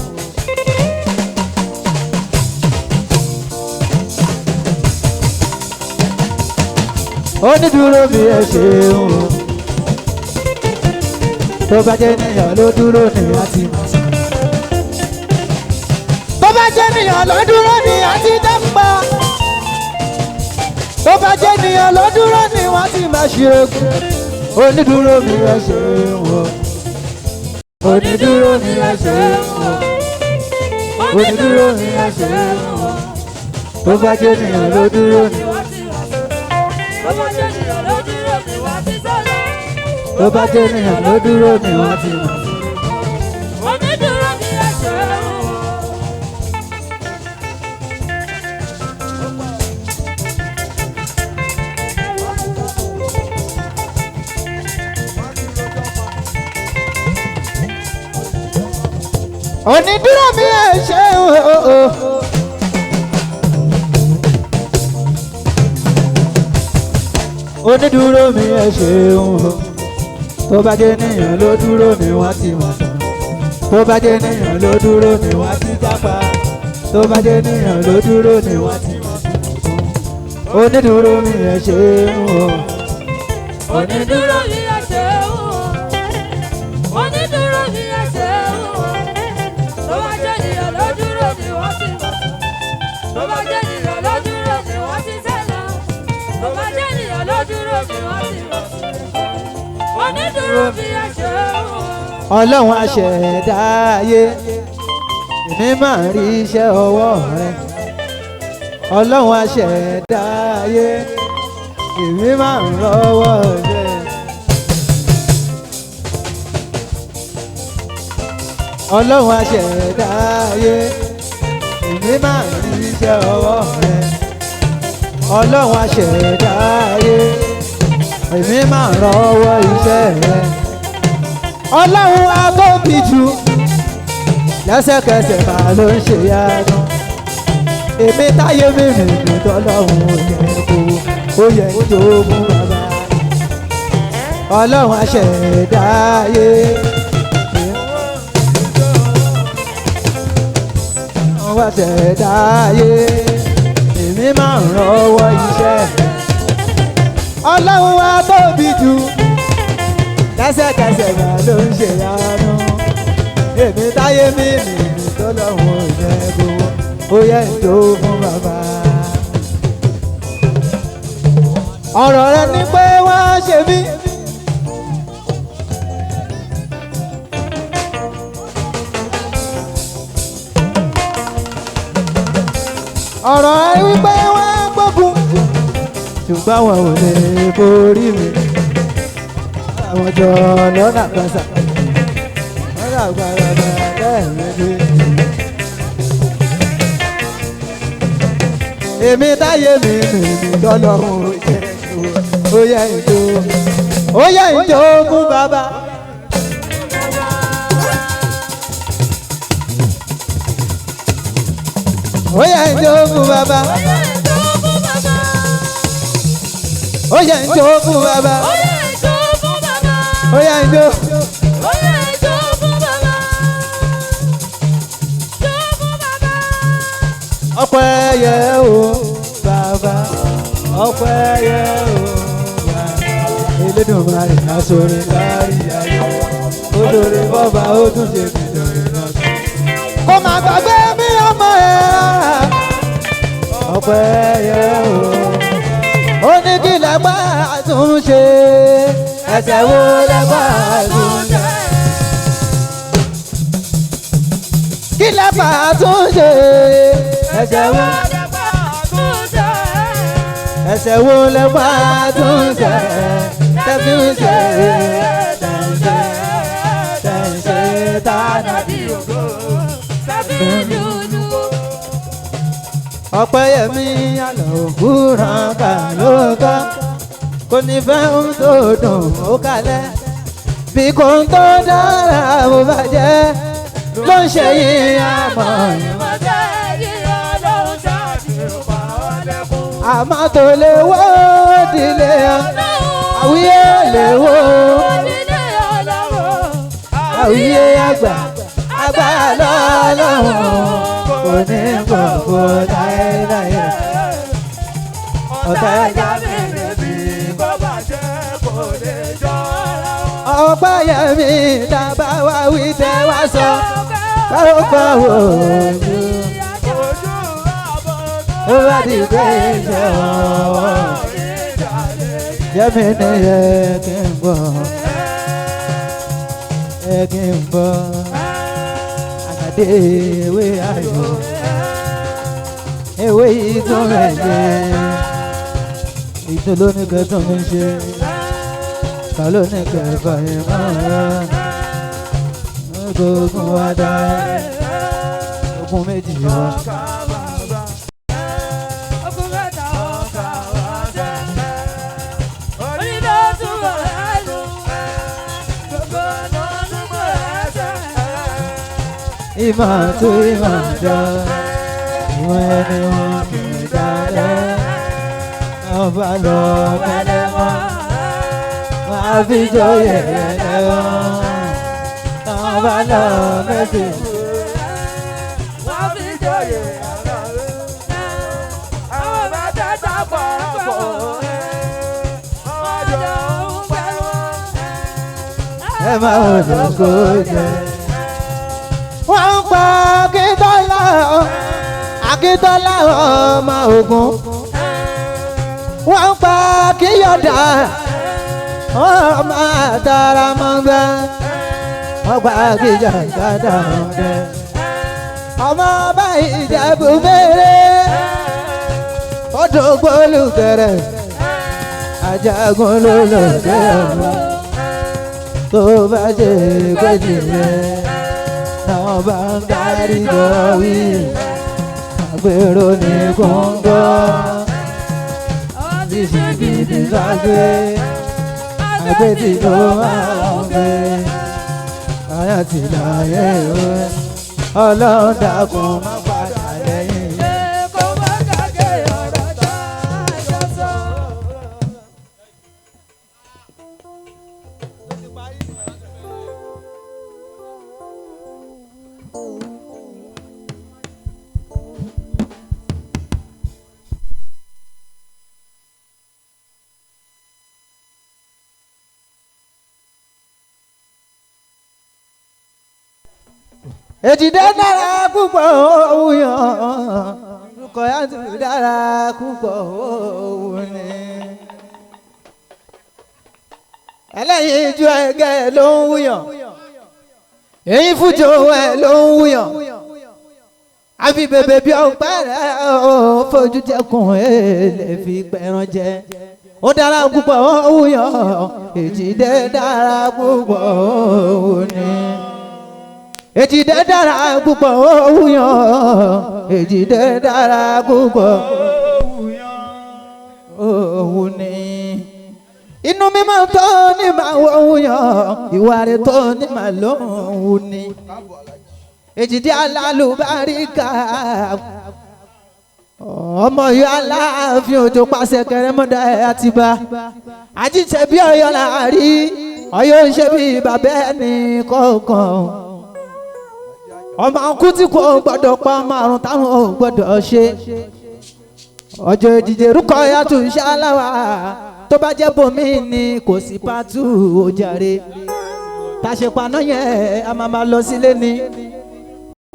Onídúró mi ẹ ṣeun o. Tó bá jẹ́ ènìyàn ló dúró ní àti mọ̀. Tó bá jẹ́ ènìyàn ló dúró ní àti dápá. Tó bá jẹ́ ènìyàn ló dúró ní wọ́n ti máa ṣe ogun. Onídúró mi ẹ ṣeun o. Onídúró mi ẹ ṣeun o. Onídúró mi ẹ ṣeun o. Tó bá jẹ́ ènìyàn ló dúró ní. Tó bá jẹ́ ènìyàn ló dúró ní wọ́n ti sọ̀rọ̀. Tó bá jẹ́ ènìyàn ló dúró ní wọ́n ti mọ̀. Onídúró mi ẹ ṣeun o. Onídúró mi ẹ ṣeun o. Onídúró mi ẹ ṣeun o. Tó bá jẹ́ ènìyàn ló dúró ní wọ́n ti mọ̀ tán. Tó bá jẹ́ ènìyàn ló dúró ní wọ́n ti jápa. Tó bá jẹ́ ènìyàn ló dúró ní wọ́n ti mọ̀ tán. Onídúró mi ẹ ṣeun o. Onídúró mi ẹ ṣeun o. Onídúró mi ẹ ṣeun o. Tó bá jẹ́ ènìyàn ló dúró ní wọ́n ti mọ̀ tán. Tó bá jẹ́ ènìyàn ló dúró ní wọ́n ti sẹ́lọ̀. Tó bá jẹ́ ènìyàn ló dúró ní wọ́n ti mọ̀ tán. Onídúró mi ẹ ṣeun o. Ọlọ́run aṣẹ̀dá ayé èmi máa rí iṣẹ́ ọwọ́ rẹ. Ọlọ́run aṣẹ̀dá ayé èmi máa ń lọ́wọ́ rẹ. Ọlọ́run aṣẹ̀dá ayé èmi máa ń rí iṣẹ́ ọwọ́ rẹ. Ọlọ́run aṣẹ̀dá ayé èmi máa ń lọ́wọ́ iṣẹ́ rẹ. Ọlọ́run atóbi jù lẹ́sẹ̀kẹsẹ̀ máa ló ń ṣe yánu. Èmi táyé mi rìn tọ́lọ́run ò yẹ kó ó yẹ tó mú bàbá. Ọlọ́run aṣẹ̀dá ayé ọlọ́run aṣẹ̀dá ayé èmi máa ń rọwọ́ iṣẹ́. Ọlọ́run atóbi jù lẹ́sẹ̀kẹsẹ̀ máa ló ń ṣe yánu. Èmi táyé mi rìn tọ́lọ́run ò yẹ kó ó yẹ tó fún bàbá. Ọ̀rọ̀ rẹ ni pé wá ṣe mí. Ọ̀rọ̀ rẹ wípé wá gbógun ṣùgbọ́n wọn ò lè borí mi. Àwọn jọ lọ́nà pẹ̀sà lọ́nà gbàgbà lẹ́ẹ̀mẹ́gbẹ́. Èmi táyé mi nìyí lọ́lọ́run ó yẹ ìjó ó yẹ ìjó fún bàbá. Ó yẹ ìjó fún bàbá. Ó yẹ ìjó fún bàbá. Ó yẹ ìjó. Ọpẹ́ yẹ o bàbá, ọpẹ́ yẹ o bàbá. Elédùmarè aṣọre kárí ayé, ó lóore bọ́ba ó tún ṣe mí lóore náà. Kó má gbàgbé mi ọmọ ẹ̀. Ọpẹ́ yẹ o. Ó ní kí lẹ́gbà àtúnṣe, ẹsẹ̀ wo lẹ́gbà àtúnṣe. Kí lẹ́gbà àtúnṣe. Ẹsẹ̀ wo ẹsẹ̀ wo lẹ wá tún ṣe tẹ́bí ń ṣe tẹ̀sẹ̀ tánà bí ògo tẹ́bí dúdú. Ọpẹ́yẹmí àlọ́ òwúrọ̀ kà ló kọ́ kò ní fẹ́ ohun tó dùn ó kalẹ̀ bí kò ń tó dára mo bàjẹ́ ló ń ṣe yín àmọ́ àmọ́ tó lè wó dilé àwíyé lè wó àwíyé àgbà lọ́lọ́run kò ní gbogbo láéláé ọ̀tá ẹ̀yà mi níbi kó bàjẹ́ kò lè jọra. ọ̀pá yẹn mi dábàá wá wí tẹ́ wá sọ káwọ́ fọ́ ojú ó bá di pé ìṣe ọ̀wọ́ yẹ́mi ní yẹ kí n bọ̀ yẹ kí n bọ̀ àgàdé ewé ayọ̀ ewé yìí tún rẹ̀ jẹ́ ìtò lónìkẹ́ tún mi ṣe ká lónìkẹ́ fàyè máa gbógun wá dá ogun méjì wá. Ìmọ̀ tó ìmọ̀ jọ ìwọ̀n ẹni wọn kì í dalẹ̀ àwọn bá lọ mẹ́lẹ́ mọ́ wọn á fi jọyè ẹlẹ́wọ̀n àwọn bá lọ mẹ́sì wọ́n á fi jọyè ẹlẹ́wọ̀n àwọn bá tẹ́tà pọ̀rọ̀pọ̀ ọjọ́ ń pẹ̀lú ẹ máa wò lóko jẹ. Wọ́n ń pa Akíntọ́lá ọmọ Ògún. Wọ́n ń pa Kíyọ̀dá ọmọ Àtàràmọ́gbá. Wọ́n pa Kíyọ̀dá ọmọdé. Ọmọ ọba Ìjẹ̀bú mẹ́rẹ́. Odò gbólùgẹ̀rẹ̀. Ajagun ló lọ dé ọmọ. Tó bá jẹ́ gbèjì rẹ̀. Náà bá ń darí lọ wí àgbèrò ní kóńgó bìsìbìsì ságbé àgbètì tó máa ń gbé àyà tí láyé o Ọlọ́run dákun má padà lẹ́yìn. kó má gàgé ọ̀rọ̀ tá a jọ sọ. Èjìdé dára púpọ̀ òwúyàn Rúkọ̀yátù dára púpọ̀ òwú ni. Ẹlẹ́yin ijó ẹgẹ́ ló ń wúyàn èyí fújò ẹ̀ ló ń wúyàn àfi bèbè bí ọpẹ́ rẹ̀ ó fojú jẹkùn èlé fi pẹ̀ràn jẹ. Ó dára púpọ̀ òwúyàn Èjìdé dára púpọ̀ òwú ni. Èjìdé dára púpọ̀ òwúyàn Èjìdé dára púpọ̀ òwú ni. Inú mímọ́ tó ní máa wọ òwúyàn ìwà rẹ̀ tó ní máa lóhùn ni. Èjìdé alálùbáríkà ọmọ yọ Aláàfin Òjó pàṣẹ Kẹrẹmọdé Àtìbà àjíṣe bí Ọ̀yọ́ láàrí Ọ̀yọ́ ń ṣe bí bàbá ẹni kọ̀ọ̀kan. Ọmọ ọkùn tí kò gbọdọ̀ pa márùn táwọn ò gbọdọ̀ ṣe. Ọjọ́ Èjìdé Rúkọ̀yátù ṣáláwà tó bá jẹ́ bòmí ni kò sí pátú ojàre. Tàṣepaná yẹn a máa lọ sílé ni.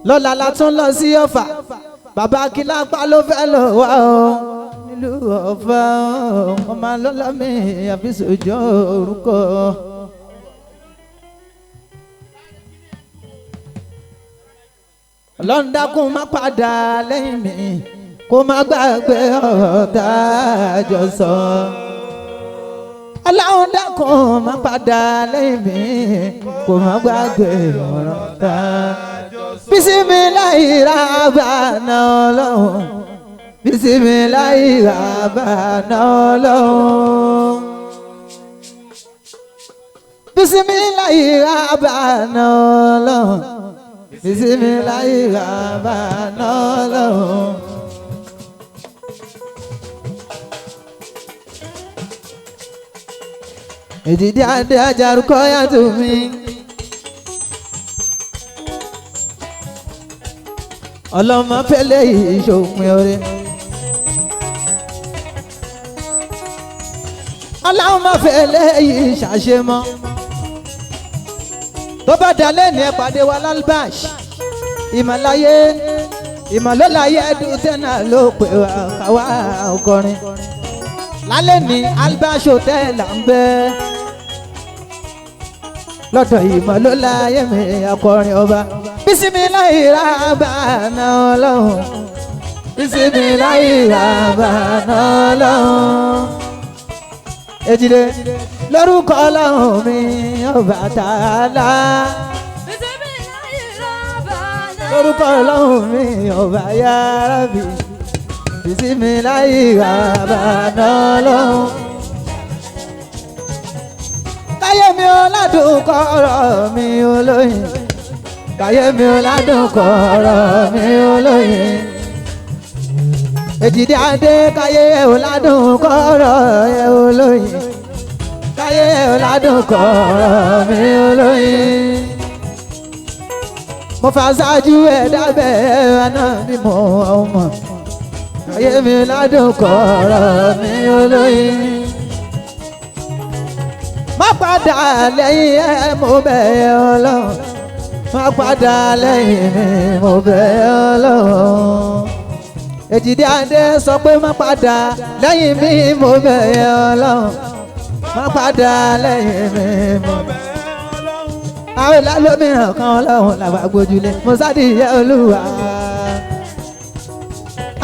Lọ́la la tún lọ sí Ọ̀fà. Bàbá Akílápá ló fẹ́ lọ wá o. Nílùú Ọ̀fà ọmọ lọ́lá mi àfisòjọ́ orúkọ. Ọlọ́run dákun má padà lẹ́yìn mi kó má gbàgbé ọ̀rọ̀ tá a jọ sọ. Ọlọ́run dákun má padà lẹ́yìn mi kó má gbàgbé ọ̀rọ̀ tá a jọ sọ. Bísímíláì rábànà Ọlọ́run Bísímíláì rábànà Ọlọ́run Bismillahirrahmanirrahim. Bismillahirrahmanirrahim. Èdìdí adé Àjàrúkọ yàtọ̀ mi. Ọlọ́mọ fẹ́lẹ́ yìí ṣòpin oore. Ọlọ́mọ fẹ́lẹ́ yìí ṣàṣemọ́. Tó bá dalẹ̀ ní ẹ pàdé wa lálbàṣ. Ìmọ̀láyé ìmọ̀lọ́láyé dùtẹ́nà ló pè wá káwá ọkọrin. Lálẹ́ ní Albash Hotel à ń bẹ. Lọ́dọ̀ ìmọ̀lọ́láyé mi akọrin ọba. Bismillahirrahmanirrahim. Bismillahirrahmanirrahim. Èjìdé lórúkọ Ọlọ́run mi Ọbàtálá. Lórúkọ Ọlọ́run mi Ọba Ya Rabbi. Bismillahirrahmanirrahim. Káyé mi ò ládùn kọ́rọ̀ mi olóyin. Káyé mi ò ládùn kọ́rọ̀ mi olóyin. Èjìdé adé káyé ò ládùn kọ́rọ̀ ẹ olóyin. Káyé ò ládùn kọ́rọ̀ mi olóyin. Mo fà ṣáájú ẹ̀dá bẹ́ẹ̀ àná bí mo mọ̀. Káyé mi ládùn kọ́rọ̀ mi olóyin. Má padà lẹ́yìn ẹ mo bẹ̀ ẹ́ Ọlọ́run. Má padà lẹ́yìn mi mo bẹ̀ ẹ́ Ọlọ́run. Èjìdé adé sọ pé má padà lẹ́yìn mi mo bẹ̀ ẹ́ Ọlọ́run. Má padà lẹ́yìn mi mo bẹ̀ ẹ́ Ọlọ́run. Àwọn ìlàlómìíràn kan Ọlọ́run làwa gbójúlé mo sádìyẹ Olúwa.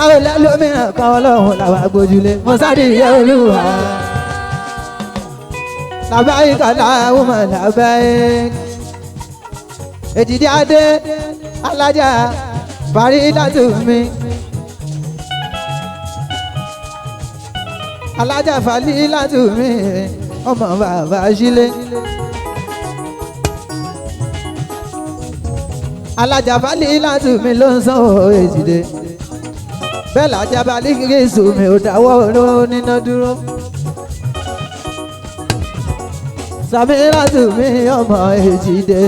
Àwọn ìlàlómìíràn kan Ọlọ́run làwa gbójúlé mo sádìyẹ Olúwa. Labbaik Allahumma labbaik. Èjìdé adé alájà Faridatu mi. Alájà Faridatu mi ọmọ bàbá sílé. Alájà Faridatu mi ló ń sanwó Èjìdé. Bẹ́ẹ̀ lájà Balikisu mi ò dáwọ́ níná dúró. Samiratu mi ọmọ Èjìdé.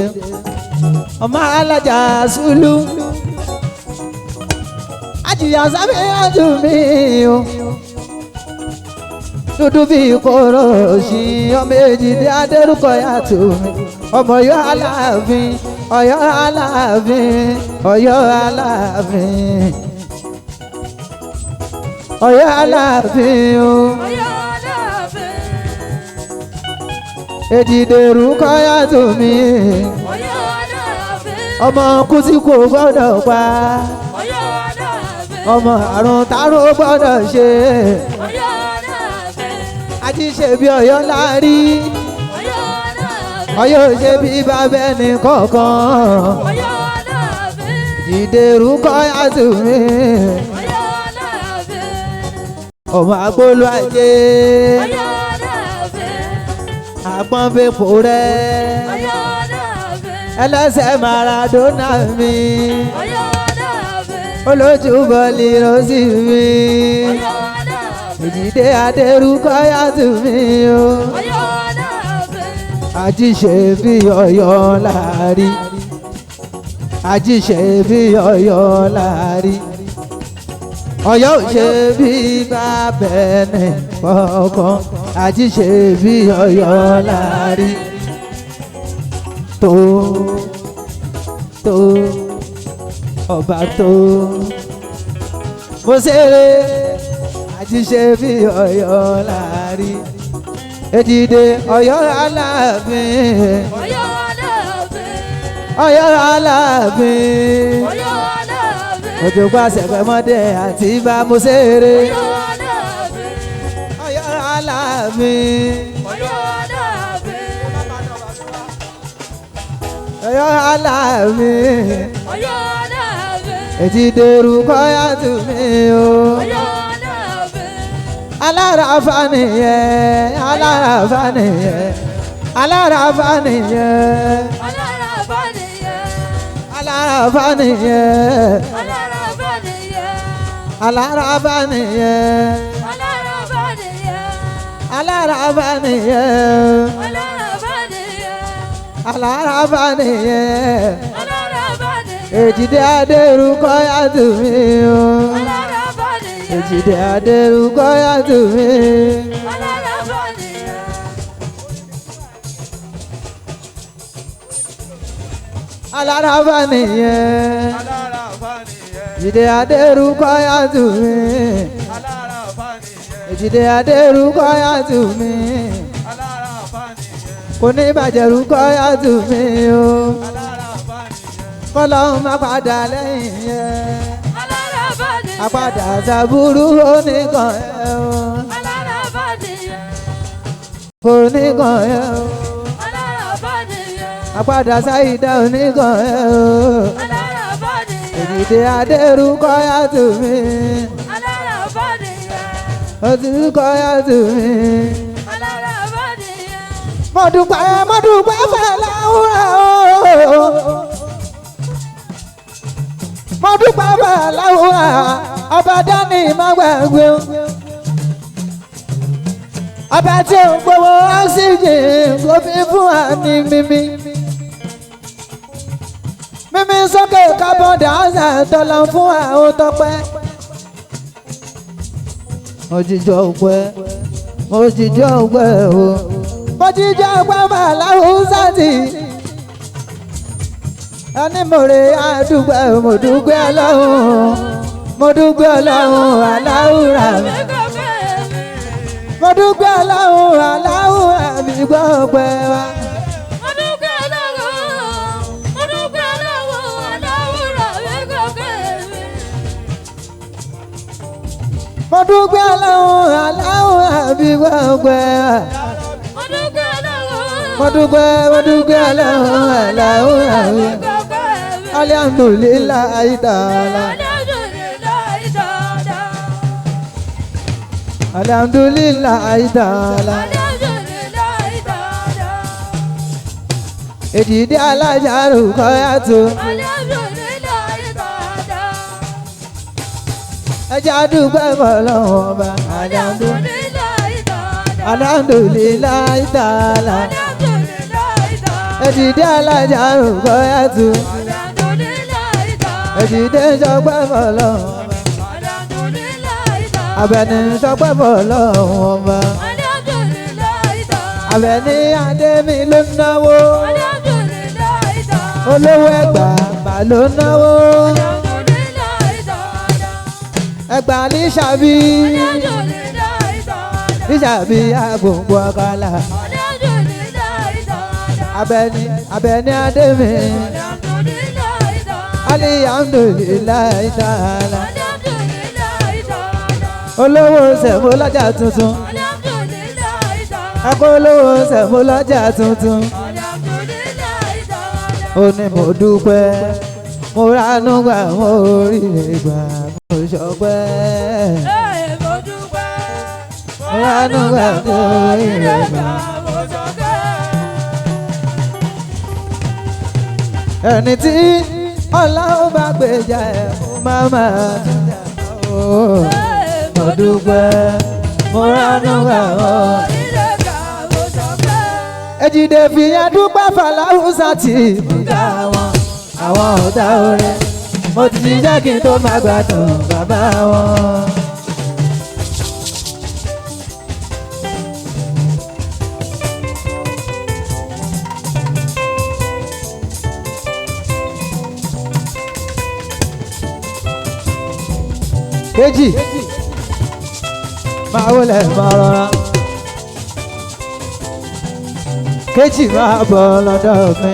Ọmọ alájà Sùlù. Àjìyà Samiratu mi o. Dúdú bí kóró òṣì ọmọ Èjìdé Adérúkọ yàtọ̀ mi. Ọmọ Ọ̀yọ́ Aláàfin, Ọ̀yọ́ Aláàfin, Ọ̀yọ́ Aláàfin. Ọ̀yọ́ Aláàfin o. Èjìdé Rúkọ yàtọ̀ mi. Ọmọ kùsì kò gbọ́dọ̀ pa. Ọmọ àrùn tárùn gbọ́dọ̀ ṣe. Ají ṣe bí Ọ̀yọ́ lárí. Ọ̀yọ́ ṣe bí bàbá ẹni kọ̀ọ̀kan. Èjìdé Rúkọ yàtọ̀ mi. Ọmọ agbólú ajé. Àpọ́nbẹ́pò rẹ̀. Ẹlẹ́sẹ̀ Maradona mi. Olójú bọ́ọ̀lì rọ́ọ̀sì mi. Èjìdé Adérúkọ yàtọ̀ mi o. Ají ṣe bí Ọ̀yọ́ lárí. Ají ṣe bí Ọ̀yọ́ lárí. Ọ̀yọ́ ò ṣe bí bàbá ẹni kọ̀ọ̀kan. Ají ṣe bí Ọ̀yọ́ lárí. Tó ọba tó mo ṣeré. Ají ṣe bí Ọ̀yọ́ lárí. Èjìdé Ọ̀yọ́ Aláàfin. Ọ̀yọ́ Aláàfin. Òjò pàṣẹ pẹ̀mọ́dé àti bá mo ṣeré. Ọ̀yọ́ Aláàfin. Ọ̀yọ́ Aláàfin. Èjìdé Rúkọ yàtọ̀ mi o. Aláràfà nìyẹn, aláràfà nìyẹn. aláràfà nìyẹn aláràfà nìyẹn aláràfà nìyẹn aláràfà nìyẹn aláràfà nìyẹn aláràfà nìyẹn aláràfà nìyẹn aláràfà nìyẹn aláràfà nìyẹn Èjìdé Adérúkọ yàtù mí o aláràfà nìyẹn Èjìdé Adérúkọ yàtù mí. aláràfà nìyẹn aláràfà nìyẹn aláràfà nìyẹn Èjìdé Adérúkọ yàtù mí aláràfà nìyẹn Èjìdé Adérúkọ yàtù mí aláràfà nìyẹn kò ní bàjẹ́ rúkọ yàtù mí o aláràfà nìyẹn kọ́lọ́hún má padà lẹ́yìn yẹn aláràfà nìyẹn àpadà sàbúrú oníkan ẹ̀ o aláràfà nìyẹn kò níkan ẹ̀ o aláràfà nìyẹn àpadà sáyidá oníkan ẹ̀ o aláràfà nìyẹn Èjìdé Adérúkọ yàtù mí aláràfà nìyẹn Adérúkọ yàtù mí. aláràfà nìyẹn Mo dúpẹ́ fẹ́ láwùrà o. Mo dúpẹ́ fẹ́ láwùrà ọba dání má gbàgbé o. Ọba tí ò gbowó ọ́síjìn kò fi fún wa ní mímí. Mímí sókè carbon dioxide tọ́lọ fún àwọn tọpẹ́. Mo jíjọ ọpẹ́, mo jíjọ ọpẹ́ o. Mo jíjọ ọpẹ́ máa láwùsá tì. Ẹni mo rè àdúgbò mo dúpẹ́ Ọlọ́run. Mo dúpẹ́ Ọlọ́run aláwùrà mi. Mo dúpẹ́ Ọlọ́run aláwùrà mi gbọ́ ọpẹ́ wa. Mo dúpẹ́ Ọlọ́run aláwùrà mi gbọ́ ọpẹ́ wa. Mo dúpẹ́ Ọlọ́run aláwùrà mi. Alhamdulillahi ta'ala. Alhamdulillahi ta'ala. Èjìdé alájà Rúkọ yàtù. Ẹja dúpẹ́ fọ́lọ́run ọba. Alhamdulillahi ta'ala. Èjìdé alájà Rúkọ yàtù. Èjìdé sọpẹ́ fọ́lọ́run ọba. Àbẹ̀ní sọpẹ́ fọ́lọ́run ọba. Àbẹ̀ní Adémi ló náwó. Olówó Ẹ̀gbá bà ló náwó. Ẹ̀gbá Lísàbí. Lísàbí agbòǹgbò ọ̀kàlà. Àbẹ̀ní Adémi. Alhamdulillahi ta'ala. Olówó sẹ̀mó lọ́jà tuntun. Ẹ̀kọ́ olówó sẹ̀mó lọ́jà tuntun. Ó ní mo dúpẹ́, mo ránú gbà, mo ríre gbà, mo ṣọpẹ́. Mo ránú gbà, mo ríre gbà. Ẹni tí Ọlọ́run bá gbèjà ẹ̀ fún màmá tún jà ó. Mo dúpẹ́, mo ránú gbà ó. Èjìdé fìyà dúpẹ́ fàlàhùsà tí ìbùdá wọn. Àwọn ọ̀tá orin, mo ti ṣiṣẹ́ kí n tó máa gbádùn bàbá wọn. Kejì máa wọlé máa rọra. Kejì máa bọ̀ lọ́dọ̀ mi.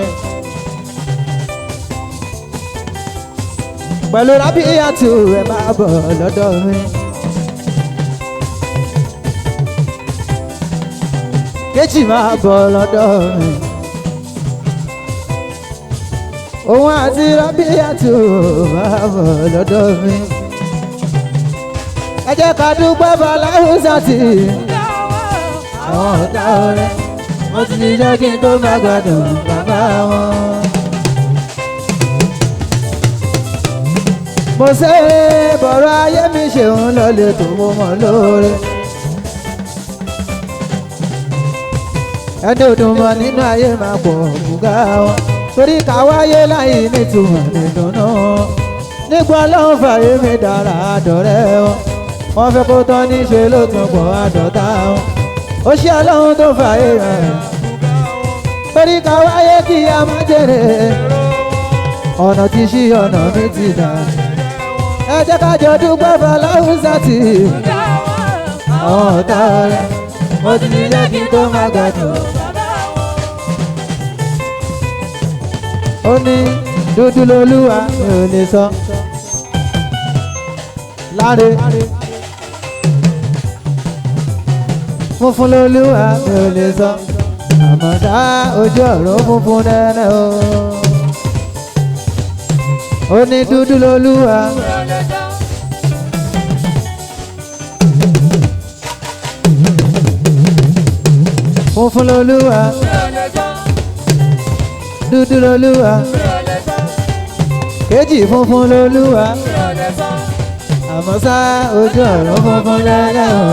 Pẹ̀lú Rábíyàtù ẹ̀ máa bọ̀ lọ́dọ̀ mi. Kejì máa bọ̀ lọ́dọ̀ mi. Òun àti Rábíyàtù máa bọ̀ lọ́dọ̀ mi. Ẹ jẹ́ ká dúpẹ́ fàlàhùsà tí àwọn ọ̀tá orin. mo ti ṣiṣẹ́ kí n tó má gbádùn bàbá wọn. mo ṣe bọ̀rọ̀ ayé mi ṣeun lọ́lẹ̀ tó mo mọ̀ lóore. ẹni òdùn mọ̀ nínú ayé máa pọ̀ bùgá wọn. torí káwáyé láyé nítumọ̀ nìdùnnú. nígbà ọlọ́run fàyè mi dára àdọ̀rẹ́ wọn. wọ́n fẹ́ kó tán níṣe ló tún pọ̀ àdọ̀tá wọn. ó ṣe ọlọ́run tó fàyè rẹ̀. torí káwáyé kí a má jèrè. ọ̀nà ti ṣí ọ̀nà mi ti dà. ẹ jẹ́ ká jọ dúpẹ́ fàlàhùsà tì. àwọn ọ̀tá rẹ̀ mo ti ṣiṣẹ́ kí n tó má gbádùn. ó ní dúdú lolúwa mi ò lè sọ. láre funfun lolúwa mi ò lè sọ. àmọ̀dá ojú ọ̀run funfun nẹ́nẹ́ o. ó ní dúdú lolúwa. funfun lolúwa. dúdú lolúwa. kejì funfun lolúwa. àmọ́ ṣá ojú ọ̀run funfun nẹ́nẹ́ o.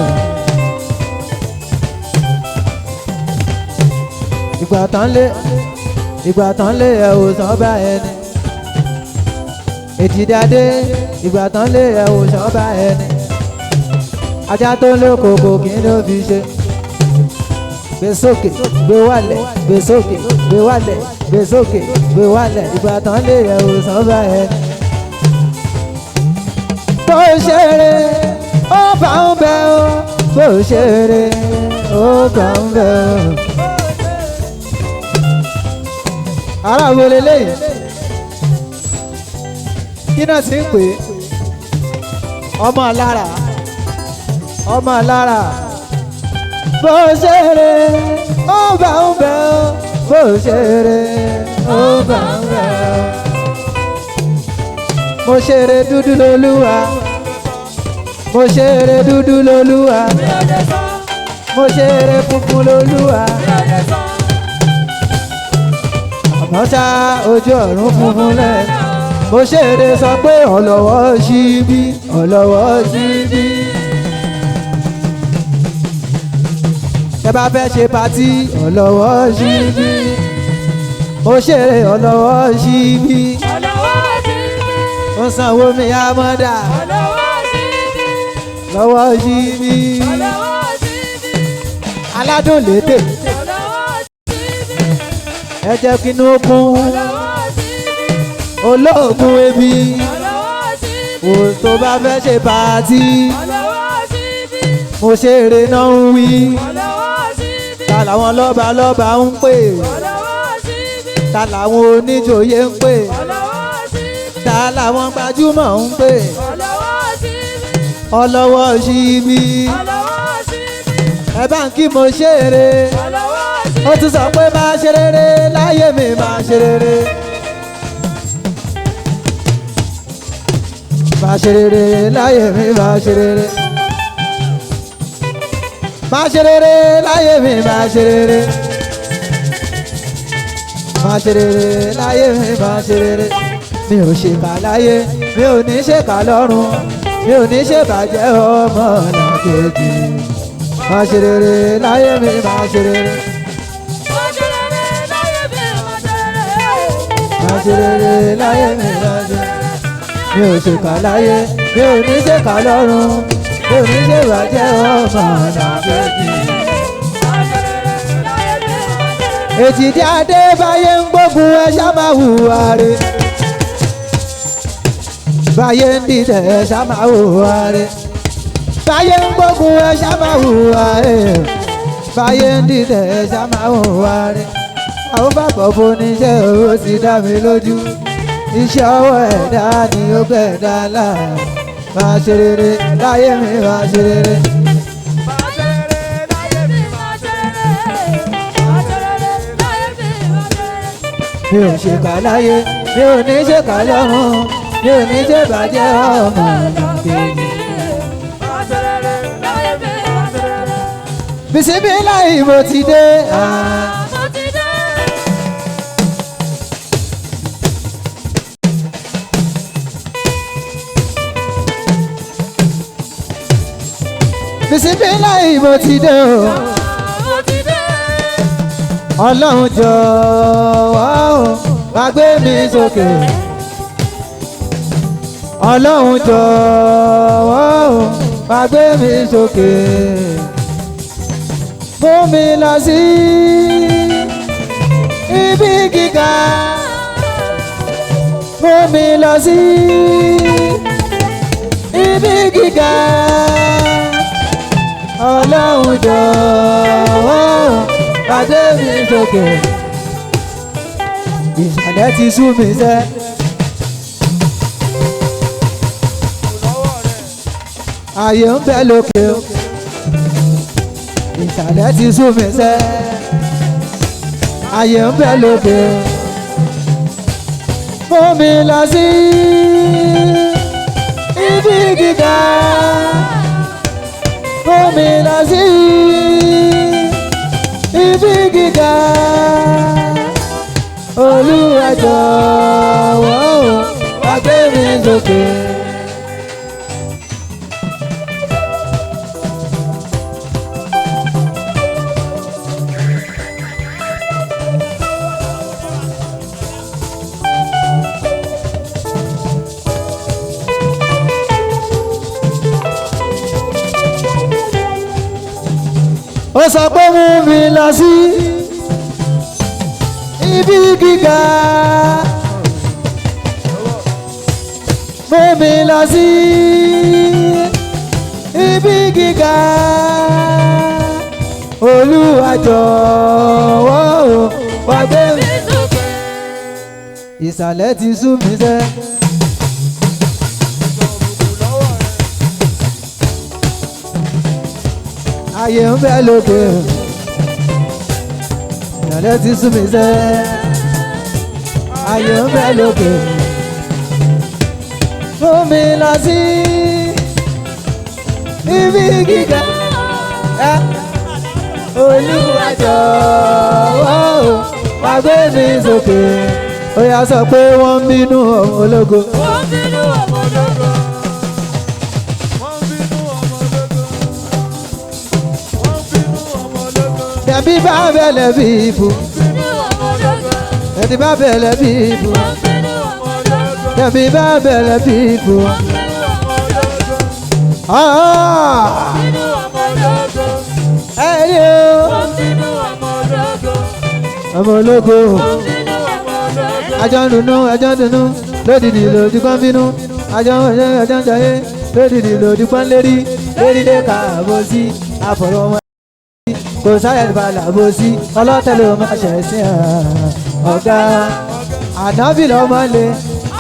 ìgbà tán lé ẹ ò sọ bá ẹni. èjìdáde ìgbà tán lé ẹ ò sọ bá ẹni. ajá tó lókòkò kí ló fi ṣe. gbé sókè gbé wálẹ̀ gbé sókè gbé wálẹ̀ gbé sókè gbé wálẹ̀. ìgbà tán lé ẹ ò sọ bá ẹni. bó ṣeré ó bá ń bẹ ó. bó ṣeré ó bá ń bẹ ó. ara wo leléyìí kí náà sì ń pè é ọmọ lára ọmọ lára. bó ṣeré ó bá ń bẹ ó. bó ṣeré ó bá ń bẹ ó. mo ṣeré dúdú lolúwa. mo ṣeré dúdú lolúwa. mo ṣeré funfun lolúwa. àmọ́ṣá ojú ọ̀run funfun lẹ́nu. mo ṣeré sọ pé ọlọ́wọ́ ṣíbí ọlọ́wọ́ ṣíbí. tẹ bá fẹ́ ṣe patí ọlọ́wọ́ ṣíbí. mo ṣeré ọlọ́wọ́ ṣíbí. ó sanwó mi àmọ́dá. lọ́wọ́ ṣíbí. aládùn lédè. ẹ jẹ́ kí inú kún. olóògùn ebi. kò tó bá fẹ́ ṣe pàtí. mo ṣeré náà ń wí. ta làwọn lọ́ba lọ́ba ń pè. ta làwọn oníjòyè ń pè. ta làwọn gbajúmọ̀ ń pè. ọlọ́wọ́ ṣíbí. ẹ bá ń kí mo ṣeré. ó tún sọ pé máa ṣe rere láyé mi máa ṣe rere. máa ṣe rere láyé mi máa ṣe rere. máa ṣe rere láyé mi máa ṣe rere. máa ṣe rere láyé mi máa ṣe rere. mi ò ṣèkà láyé mi ò ní ṣèkà lọ́run. mi ò ní ṣèbàjẹ́ ọmọ làkejì. máa ṣe rere láyé mi máa ṣe rere. máa ṣe rere láyé mi máa ṣe rere. mi ò ṣèkà láyé mi ò ní ṣèkà lọ́run. mi ò ní ṣèbàjẹ́ ọmọ làkejì. èjìdí adé báyé ń gbógun ẹ ṣá máa hùwà rẹ̀. báyé ń dìtẹ̀ ẹ ṣá máa hùwà rẹ̀. báyé ń gbógun ẹ ṣá máa hùwà rẹ̀. báyé ń dìtẹ̀ ẹ ṣá máa hùwà rẹ̀. àwọn bàbá foníṣẹ́ owó ti dá mi lójú. iṣẹ́ ọwọ́ ẹ̀dá ni ó gbẹ̀dá láà. máa ṣe rere láyé mi máa ṣe rere. mi ò ṣèkà láyé mi ò ní ṣèkà lọ́run. mi ò ní ṣèbàjẹ́ ọmọ làkejì. Bisimilahi mo ti dé. mo ti dé. Bisimilahi mo ti dé o. mo ti dé. Ọlọ́run jọ̀wọ́ o wá gbé mi sókè. Ọlọ́run jọ̀wọ́ o wá gbé mi sókè. Mú mi lọ sí ibi gíga. Mú mi lọ sí ibi gíga. Ọlọ́run jọ̀wọ́ wá gbé mi sókè. Ìsàlẹ̀ ti sú mi sẹ́. Ayé ń bẹ lókè o. Ìsàlẹ̀ ti sú mi sẹ́. Ayé ń bẹ lókè o. Mú mi lọ sí ibi gíga. Mú mi lọ sí ibi gíga. Olúwa jọ̀wọ́ wá gbé mi sókè. Ó sọ pé mú mi lọ sí ibi gíga. Mú mi lọ sí ibi gíga. Olúwa jọ̀wọ́ wá gbé mi sókè. Ìsàlẹ̀ ti sú mi sẹ́. Ayé ń bẹ lókè. Ìsàlẹ̀ ti sú mi sẹ́. Ayé ń bẹ lókè. Mú mi lọ sí ibi gíga. Olúwa jọ̀wọ́ wá gbé mi sókè. Ó yá sọ pé wọ́n ń bínú ọmọ ológo. wọ́n bínú ọmọ ológo. Wọ́n bínú ọmọ ológo. Wọ́n bínú ọmọ ológo. Tẹ̀bí bá bẹ̀lẹ̀ bí ibù. bínú ọmọ ológo. Tẹ̀bí bá bẹ̀lẹ̀ bí ibù. wọ́n bínú ọmọ ológo. Tẹ̀bí bá bẹ̀lẹ̀ bí ibù. wọ́n bínú ọmọ ológo. Ah! bínú ọmọ ológo. Ẹ rí o. wọ́n bínú ọmọ ológo. Ọmọ ológo. wọ́n bínú ọmọ ológo. Àjọ ń dunnú lódìdí lòdì kan bínú. Àjọ ń jayé lódìdí lòdì kan lérí. Lérí lè kà bó sí àfọ̀rọ̀ wọn. Kò sáyẹ̀ balà bó sí ọlọ́tẹ̀ ló máa ṣẹ̀ sí ọ̀gá. Ànábì lọ́mọ lé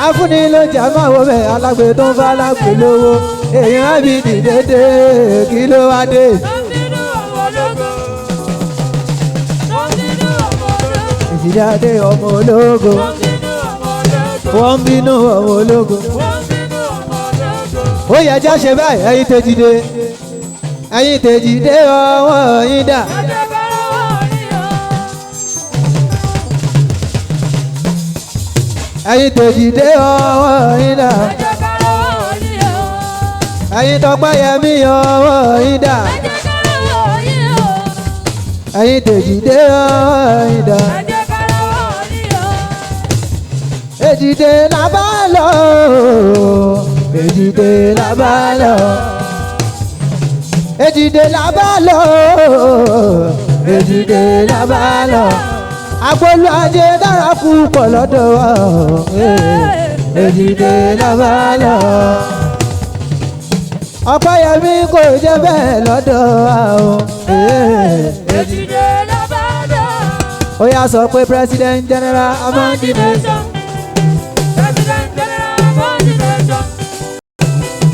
afúnni ló jà máa wo bẹ́ẹ̀ alágbe tó ń fa alágbe lówó. Èèyàn á bí dìde kí ló wá dé. wọ́n bínú ọmọ ológo. wọ́n bínú ọmọ ológo. Ìjìdáde ọmọ ológo. wọ́n bínú ọmọ ológo. Wọ́n ń bínú ọmọ ológo. wọ́n bínú ọmọ ológo. Ó yẹ já ṣe báyìí ẹ̀yin tèjìdé. Ẹ̀yin tèjìdé ọwọ́ yín dà. Ẹ̀yin tèjìdé ọwọ́ yín dà. Ẹ̀yin Tọ́pẹ́yẹmí ọwọ́ yín dà. Ẹ̀yin tèjìdé ọwọ́ yín dà. Èjìdé la bá lọ. Èjìdé la bá lọ. Èjìdé la bá lọ. Èjìdé la bá lọ. Agbolú ajé dára púpọ̀ lọ́dọ̀ wa. Èjìdé la bá lọ. Ọpẹ́yẹmí kò jẹ́ bẹ́ẹ̀ lọ́dọ̀ wa o. Èjìdé la bá lọ. Ó yá sọ pé president general among the nation. President General among the nation.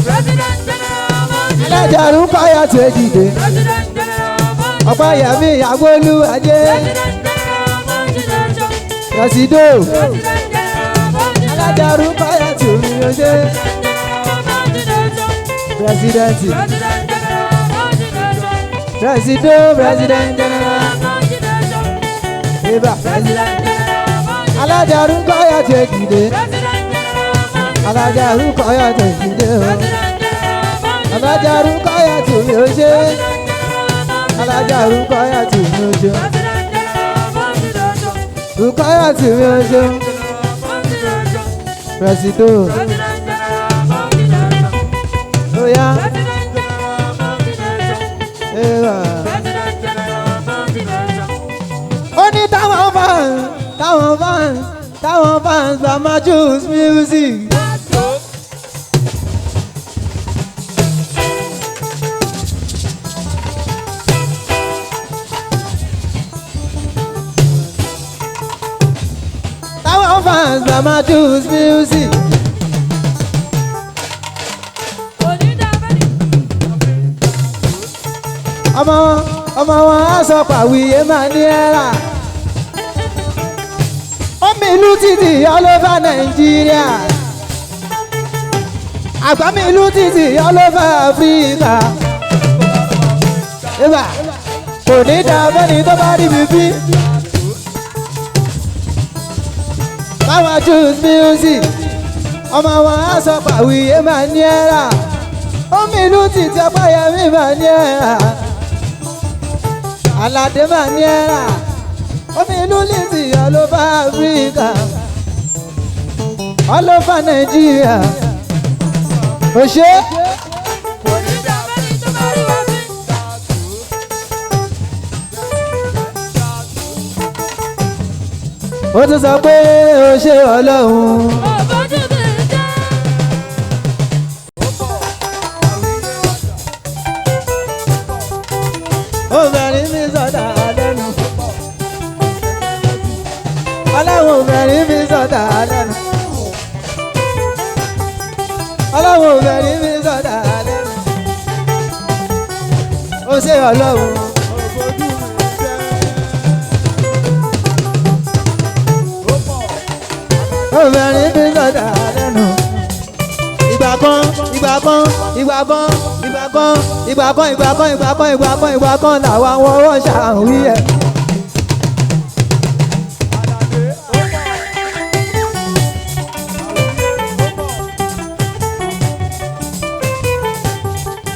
President General among the nation. Ẹlẹ́jàrú káyà tó Èjìdé. President General among the nation. Ọpẹ́yẹmí Agbolú ajé. President General among the nation. Presido. President General among the nation. Ẹlẹ́jàrú káyà tó Oyè. President General among the nation. President. President General among the nation. president general ibà alájà arúgbó ayọ̀ ti èjìdé alájà arúgbó ayọ̀ ti èjìdé o alájà arúgbó ayọ̀ ti omi oṣé alájà arúgbó ayọ̀ ti omi oṣé arúgbó ayọ̀ ti omi oṣé president oya ó ní táwọn fans bá máa choose music. Táwọn fans bá máa choose music. ọmọ wọn á sọ pàwíyé máa ní ẹ́rà. Omi ìlú títì all over Nàìjíríà. Àgbámi ìlú títì all over Africa. Ibà kò ní dá bẹ́ni tó bá rí bíbí. Báwa choose music. Ọmọ wọn á sọ pàwíyé máa ní ẹ́rà. Omi ìlú títì Ọpẹ́yẹmí máa ní ẹ́rà. Aládé máa ní ẹ́rà. Omi ìlú títì all over Africa. All over Nigeria. Òṣè. Ó tún sọ pé ó ṣe Ọlọ́run. Obìnrin mi sọ̀tà lẹ́nu. Ọlọ́run obìnrin mi sọ̀tà lẹ́nu. Ọlọ́run obìnrin mi sọ̀tà lẹ́nu. Ó ṣe Ọlọ́run. Obìnrin mi sọ̀tà lẹ́nu. Ìgbà kan làwọn wọ́wọ́ ṣàwí ẹ̀.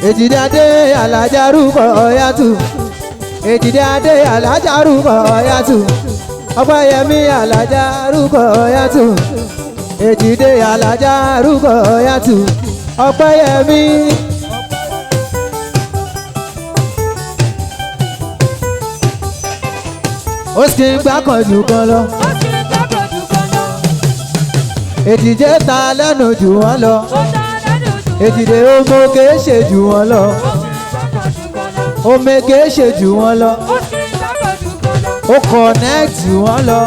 Èjìdé adé alájà rúkọ ọ̀yàtù. Èjìdé adé alájà rúkọ ọ̀yàtù. Ọpẹ́yẹmí alájà rúkọ ọ̀yàtù. Èjìdé alájà rúkọ ọ̀yàtù. Ọpẹ́yẹmí. Ó sì ń gbá kan jù kan lọ. Èjìdé ta lẹ́nu jù wọ́n lọ. Èjìdé omeke ṣe jù wọ́n lọ. Omeke ṣe jù wọ́n lọ. Ó connect jù wọ́n lọ.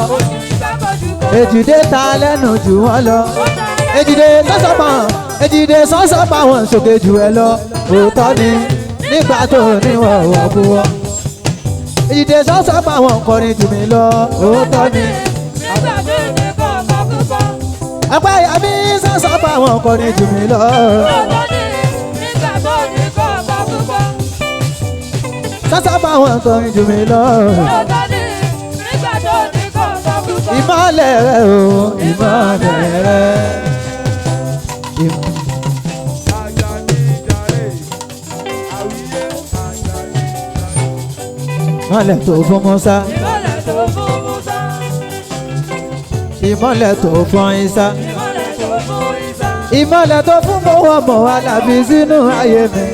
Èjìdé ta lẹ́nu jù wọ́n lọ. Èjìdé sọ́sọ́pà wọn sókè jù ẹ lọ. Òótọ́ ni nígbà tó níwọ̀n wọ̀ kú wọ́. Èjìdé sọ́sọ́pà wọn kọrin jù mí lọ. Òótọ́ ni nígbà tó níwọ̀n wọ̀ kú wọ́. Ọpẹ́yẹmí sọ́sọ́pà wọn kọrin jù mí lọ. Sọ́sọ́pà wọn kọrin jù mí lọ. Ìmọ́lẹ̀ rẹ̀ o, ìmọ́lẹ̀ rẹ̀. Ìmọ́lẹ̀ tó fún Musa. Ìmọ́lẹ̀ tó fún Isa. Ìmọ́lẹ̀ tó fún Mọ́wọ́mọ́ Alábí sínú ayé mi.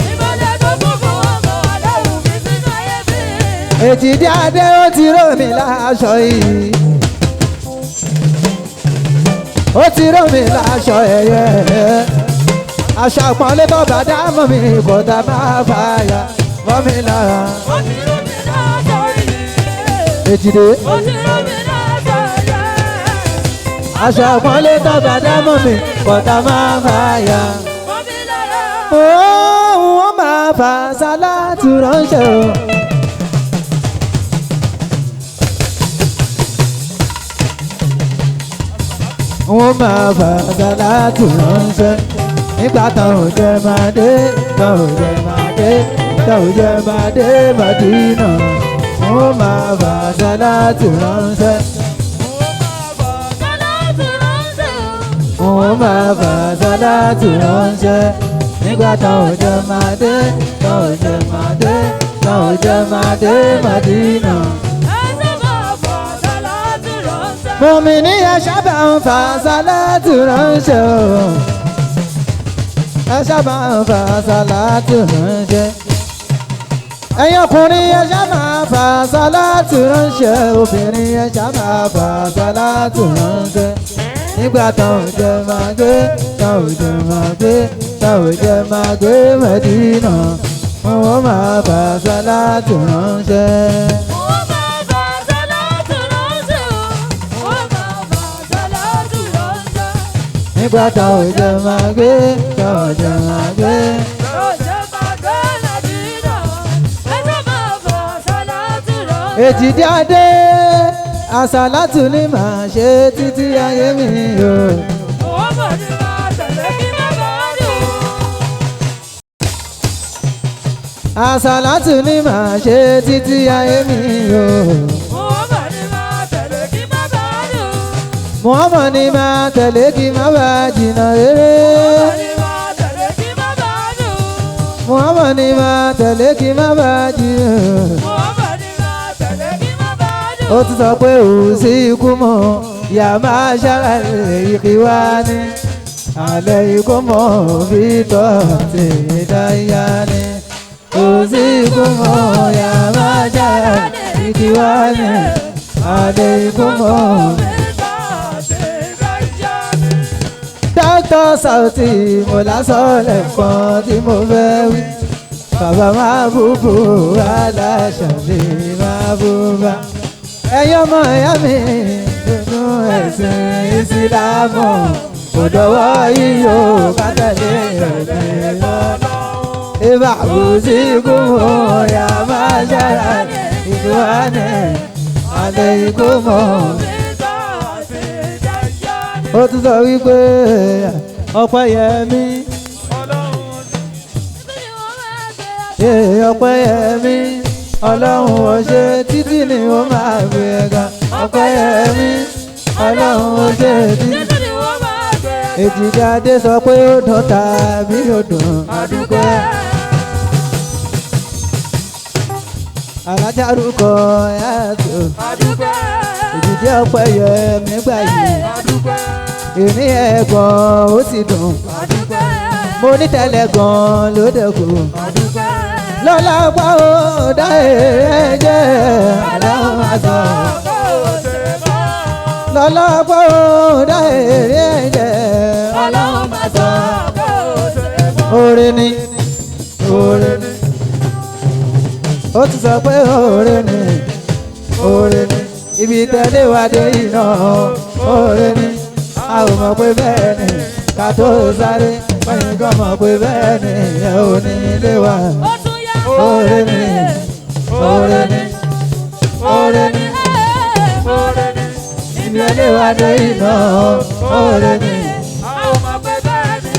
Èjìdé adé ó ti ró mi láṣọ yìí. Ó ti ró mi láṣọ ẹ̀yẹ. Aṣọ àpọ́nlé tó bá dá mọ́ mi kò tá máa fàyà mọ́ mi lára. Ó ti ró mi láṣọ yìí. Èjìdé. Ó ti ró mi láṣọ ẹ̀yẹ. Aṣọ àpọ́nlé tó bá dá mọ́ mi kò tá máa fàyà mọ́ mi lára. Ó wọ́n máa fà sálátù ránṣẹ́ o. Wọ́n máa fà sálátù ránṣẹ́ nígbà tán ò jẹ́ máa dé, tán ò jẹ́ máa dé, tàwùjẹ máa dé Mádínà wọ́n máa bá sálátù ránṣẹ́. wọ́n máa bá sálátù ránṣẹ́ nígbà tàwùjẹ máa dé tàwùjẹ máa dé tàwùjẹ máa dé Mádínà. Mùmínì ẹ sábà ń fa sálátù ránṣẹ́ o. Ẹ sábà ń fa sálátù ránṣẹ́. Ẹ̀yin ọkùnrin ẹ sábà ń fa sálátù ránṣẹ́. Obìnrin ẹ sábà ń fa sálátù ránṣẹ́. Nígbà táwọn jẹ máa gbé, táwọn jẹ máa gbé, táwọn jẹ máa gbé Mẹ́dínà. Wọ́n máa fa sálátù ránṣẹ́. Nígbà táwọn jẹ máa gbé, táwọn jẹ máa gbé. Èjìdí adé, àsàlátù ni màá ṣe títí ayé mi o. Àsàlátù ni màá ṣe títí ayé mi o. Muhammad ni máa tẹ̀lé kí má bàa jìnnà rere. Muhammad ni máa tẹ̀lé kí má bàa jìnnà. Ó ti sọ pé òsì ikú mọ̀ yà máa ṣàlàyé ìkíwá ní. Àlẹ́ ikú mọ̀ bí tọ́ ti dáyà ní. Òsì ikú mọ̀ yà máa ṣàlàyé ìkíwá ní. Àlẹ́ ikú mọ̀. Dr. Sauty mo lásọ̀lẹ̀ kan tí mo fẹ́ wí. Bàbá máa búbu aláṣàbí máa búba. Ẹ̀yin ọmọ ìyá mi nínú ẹ̀sìn ìsìlámù. Kò dọ̀wọ́ yíyó ká tẹ̀lé ẹ̀sìn lọ́nà. Ìbá àbùsí ikú mọ̀ ọ̀yà máa ṣára ìdúwánì. Àlẹ́ ikú mọ̀. Ó tún sọ wípé Ọpẹ́yẹmí Ọpẹ́yẹmí Ọlọ́run ò ṣe títí ni ó máa gbé ga. Ọpẹ́yẹmí Ọlọ́run ò ṣe títí ni ó máa gbé ga. Èjìdí adé sọ pé ó dùn tàbí ó dùn àdúgbò. Alájárúkọ yàtọ̀ Èjìdí Ọpẹ́yẹmí gbà yìí. Ìní ẹ̀gbọ́n ó sì dùn. Mo ní tẹ́lẹ̀ gan ló dẹ̀kù. Lọ́lá pa ó dá èrè jẹ́ aláwọ̀ máa sọ. Lọ́lá pa ó dá èrè jẹ́ aláwọ̀ máa sọ. Oore ni oore ni. Ó ti sọ pé oore ni oore ni. Ibi tẹ́lẹ̀ wá dé iná oore ni. A ò mọ̀ pé bẹ́ẹ̀ ni ká tó sáré. Báyìí kan mọ̀ pé bẹ́ẹ̀ ni ẹ ò ní ilé wa. Oore ni oore ni oore ni oore ni. Ibi tẹ́lẹ̀ wá dé iná oore ni. A ò mọ̀ pé bẹ́ẹ̀ ni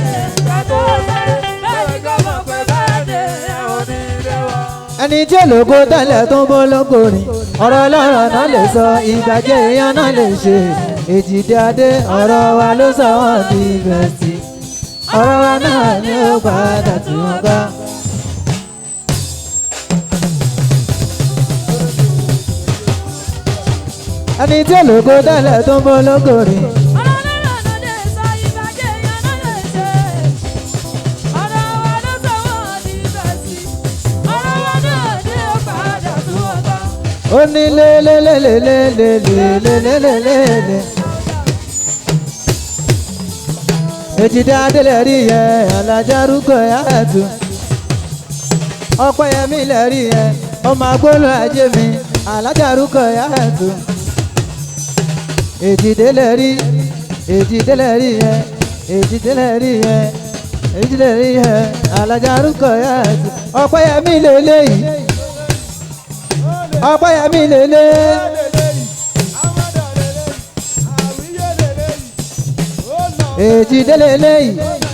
ká tó sáré. Báyìí kan mọ̀ pé bẹ́ẹ̀ ni ẹ ò ní ilé wa. Ẹni tí ológo tẹ́lẹ̀ tó ń bọ́ lógo ni ọ̀rọ̀ ọlọ́rọ̀ náà lè sọ, ìbàjẹ́ èèyàn náà lè ṣe. Èjìdí adé ọ̀rọ̀ wa ló sọ wọ́n di bẹ́ẹ̀sì. Ọ̀rọ̀ wa náà ni ó padà tí wọ́n bá. Ẹni tí ológo tẹ́lẹ̀ tó ń bọ́ lógo ni. Ó ní lélélélélélélélélélélé. Èjìdí adé lè rí yẹn Alájárúkọ yàtọ̀. Ọpẹ́yẹmí lè rí yẹn ọmọ agbóòlù ajé mi Alájárúkọ yàtọ̀. Èjìdí lè rí yẹn Èjìdí lè rí yẹn Èjìdí lè rí yẹn Alájárúkọ yàtọ̀. Ọpẹ́yẹmí lè léyìí. Ọpẹ́yẹmí lélẹ̀. Èjìdí lélẹ̀ yìí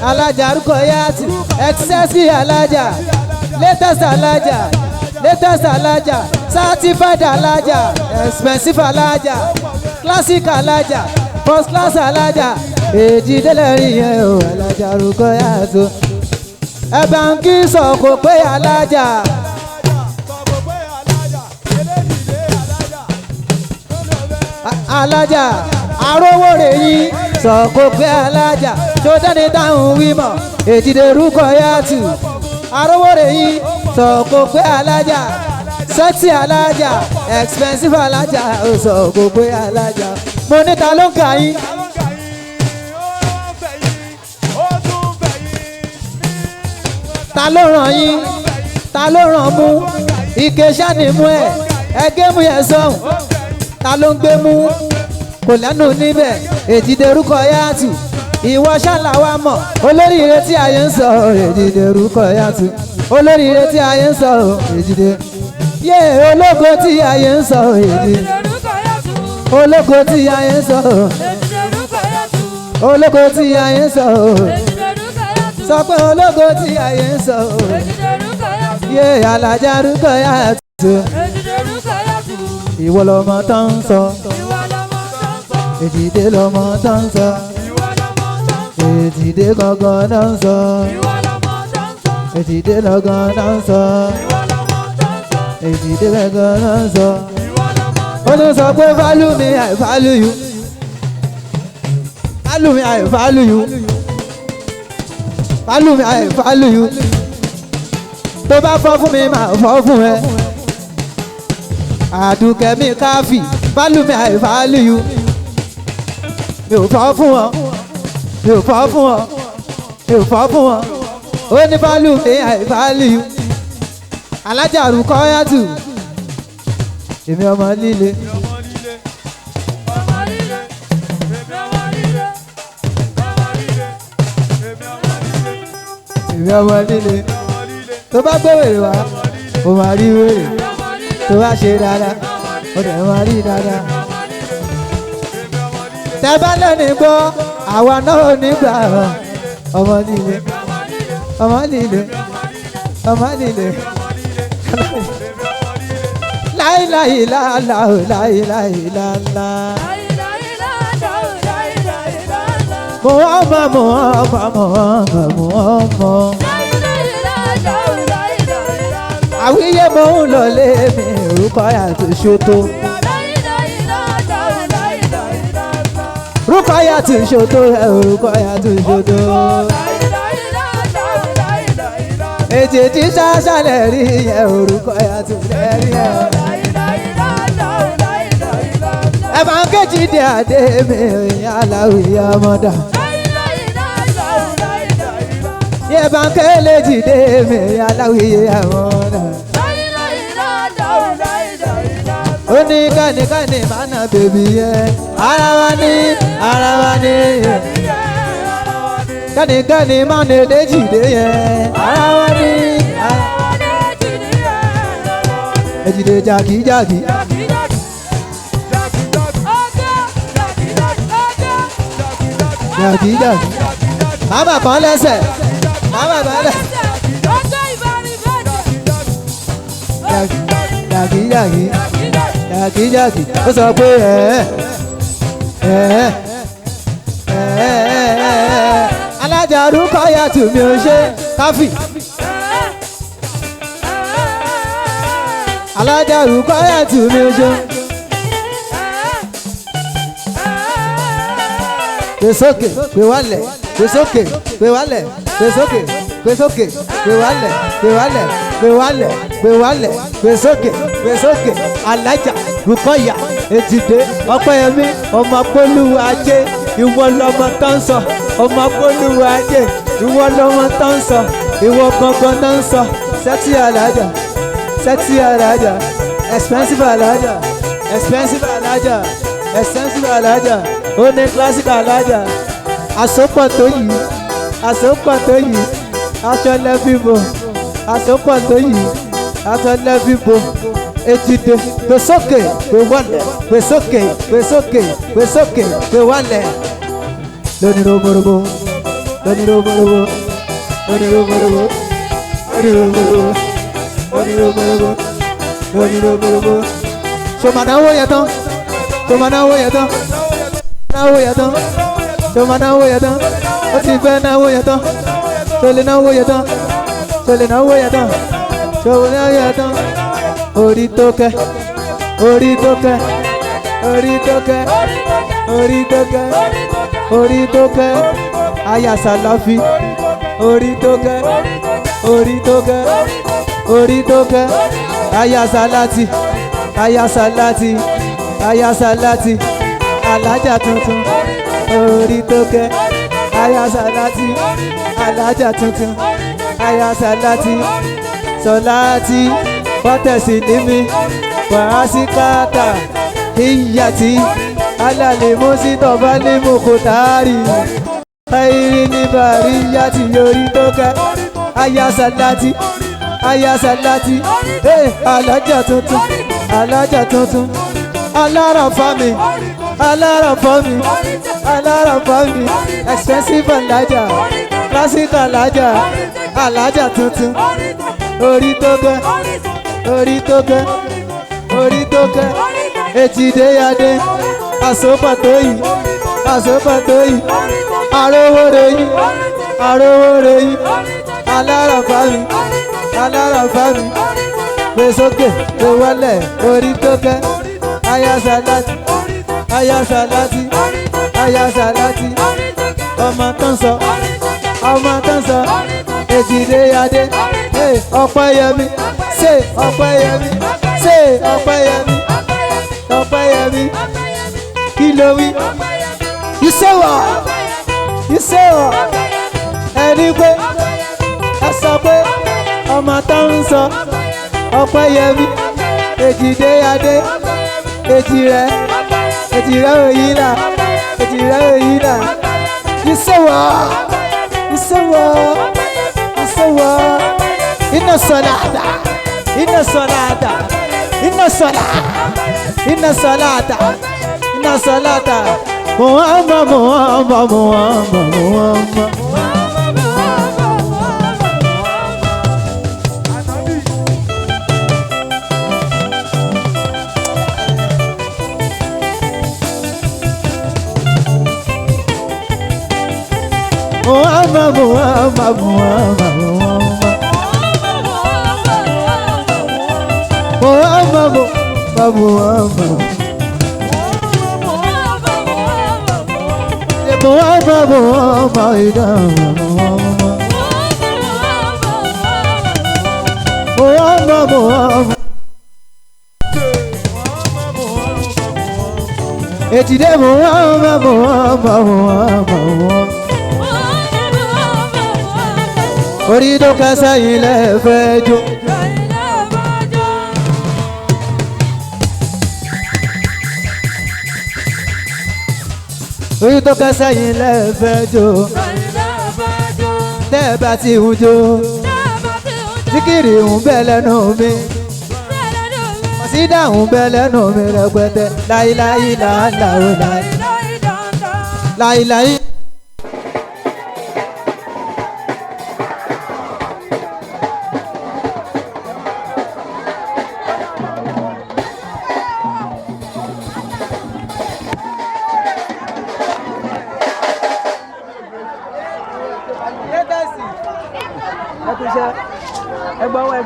Alájárúkọ yàtọ̀. Ẹ̀tísẹ́sì alájà latest alájà latest alájà certified alájà expensive alájà classic alájà first class alájà èjìdélẹ́rìn yẹn o alájà Rukayatu ẹ bá ń kí sọ̀kò pé alájà. alájà arówó rè yín sọ̀kò pé alájà tó dání táwọn wímọ̀ èjìdé Rukayatu arówó rè yín sọ̀kò pé alájà sexy alájà expensive alájà ó sọ̀kò pé alájà mo ní ta ló ń kà yín. ta ló ràn yín ta ló ràn mú ike sani mú ẹgẹ́ mú yẹn sọ̀hún ta ló ń gbé mú kò lẹ́nu níbẹ̀ èjìdé Rukayatu ìwọ ṣàlàwà mọ̀ olóríire tí ayé ń sọ èjìdé Rukayatu olóríire tí ayé ń sọ èjìdé yé ológo tí ayé ń sọ èjìdé ológo tí ayé ń sọ ológo tí ayé ń sọ sọ pé ológo tí ayé ń sọ yé alájà Rukayatu ìwọ lọmọ tó ń sọ èjìdé lọmọ tó ń sọ èjìdé gangan náà ń sọ èjìdé gangan náà ń sọ èjìdé gangan náà ń sọ ó ní sọ pé value me I value you value me I value you value me I value you tó bá fọ́ fún mi máa fọ́ fún ẹ àdùkẹ́ mi káfí value me I value you mi ò fọ́ fún ọ mi ò fọ́ fún ọ mi ò fọ́ fún ọ ó ní value me I value you alájà Rukayatu èmi ọmọ líle. èmi ọmọ líle tó bá gbé wèrè wá ó máa rí wèrè tó bá ṣe dáadáa ó dẹ̀ máa rí dáadáa. tẹ́ bá lẹ́nu gbọ́ àwa náà ò ní gbà ọmọ líle ọmọ líle ọmọ líle láìláì láàlá ò láìláì láàlá. Muhammad àwíyé mo ń lọ lé mi Rukayatu ṣòtò Rukayatu ṣòtò Rukayatu ṣòtò èjèjì ṣáṣálẹ̀ rí yẹn Rukayatu lẹ́rí ẹ̀ ẹ̀ máa ń kéjì dé àdé mi aláwìyá mọ́dà. Yẹ bànkẹ́ lè jìde mi aláwìyé àwọn náà. Ó ní kánìkánì máa nà bèbí yẹ. Ara wa ní yẹ. Kánìkánì máa nà lè jìde yẹ. Ara wa ní. Èjìdé jàkíjàkí. Jàkíjàkí. Màmá kan lẹ́sẹ̀. Mama bala. Yàgì ó sọ pé alájà Rukayatu mi ò ṣe káfí. alájà Rukayatu mi ò ṣe. gbé sókè gbé wálẹ̀ gbé sókè gbé wálẹ̀ gbé sókè gbé sókè gbé wálẹ̀ gbé wálẹ̀ gbé wálẹ̀ gbé wálẹ̀ gbé sókè gbé sókè alájà Rukaya Èjìdé Ọpẹ́yẹmí ọmọ Apolúwa ajé ìwọ lọmọ tó ń sọ ọmọ Apolúwa ajé ìwọ lọmọ tó ń sọ ìwọ gangan tó ń sọ sexy alájà sexy alájà expensive alájà expensive alájà expensive alájà ó ní classic alájà àsopọ̀ tó yìí àsopọ̀ tó yìí aṣọ lẹ́bíbo àsopọ̀ tó yìí aṣọ lẹ́bíbo Èjìdé gbé sókè gbé wálẹ̀ gbé sókè gbé sókè gbé sókè gbé wálẹ̀ lóní roborobo lóní roborobo lóní roborobo lóní roborobo. onírògbòrògbò onírògbòrògbò. Ṣòmàdáwó yẹn tán ṣòmàdáwó yẹn tán náwó yẹn tán ṣòmàdáwó yẹn tán ó ti fẹ́ náwó yẹn tán ṣòlè náwó yẹn tán ṣòlè náwó yẹn tán ṣòlè náwó yẹn tán. Orí tó kẹ́ orí tó kẹ́ orí tó kẹ́ orí tó kẹ́ orí tó kẹ́ aya Sàláfì orí tó kẹ́ orí tó kẹ́ orí tó kẹ́ aya Sàláàtì aya Sàláàtì aya Sàláàtì alájà tuntun orí tó kẹ́ aya Sàláàtì alájà tuntun aya Sàláàtì Sọláàtì wọ́tẹ̀sí ní mi wàásí káàtà ìyàtí alálẹ̀ mọ́sítọ̀ bá ní mokòtárì ẹ̀rí ní bàrí yàtì orí tó kẹ́ aya Sàláàtì aya Sàláàtì alájà tuntun alájà tuntun aláràfámi aláràfámi aláràfámi expensive alájà classic alájà alájà tuntun orí tó kẹ́ orí tó kẹ́ orí tó kẹ́ Èjìdéyadé àsopàtóyì àsopàtóyì àrówóréyì àrówóréyì aláràfámi aláràfámi gbèsókè gbèwọlẹ̀ orí tó kẹ́ aya Sàláàtì aya Sàláàtì aya Sàláàtì ọmọ tó ń sọ ọmọ tó ń sọ Èjìdéyadé Ọpẹ́yẹmí ṣe Ọpẹ́yẹmí ṣe Ọpẹ́yẹmí Ọpẹ́yẹmí kí ló wí. You say what? You say what? Ẹni pé ẹ sọ pé ọmọ tó ń sọ Ọpẹ́yẹmí Èjìdéyadé Èjìrẹ́ Òyìnlá Èjìrẹ́ Òyìnlá. You say what? You say what? You say what? Inna salata, inna salata, inna salata, inna salata, inna salata. Muhammad, Muhammad, Muhammad, Muhammad. Muhammad, Muhammad, Muhammad, Muhammad. Muhammad, Muhammad, Muhammad, Muhammad, Muhammad. Èjìdé Muhammad, Muhammad, Muhammad. Orí tó kásá ilẹ̀ fẹ́ jó. Orí tó kásá ilẹ̀ fẹ́ jó. Tẹ́ bá ti ń jó. Síkìrì ń bẹ lẹ́nu mi. Mọ̀sídà ń bẹ lẹ́nu mi rẹpẹtẹ. Láíláí làálàó láí. Láíláí. Ẹ kú iṣẹ́. Ẹ gbọ́.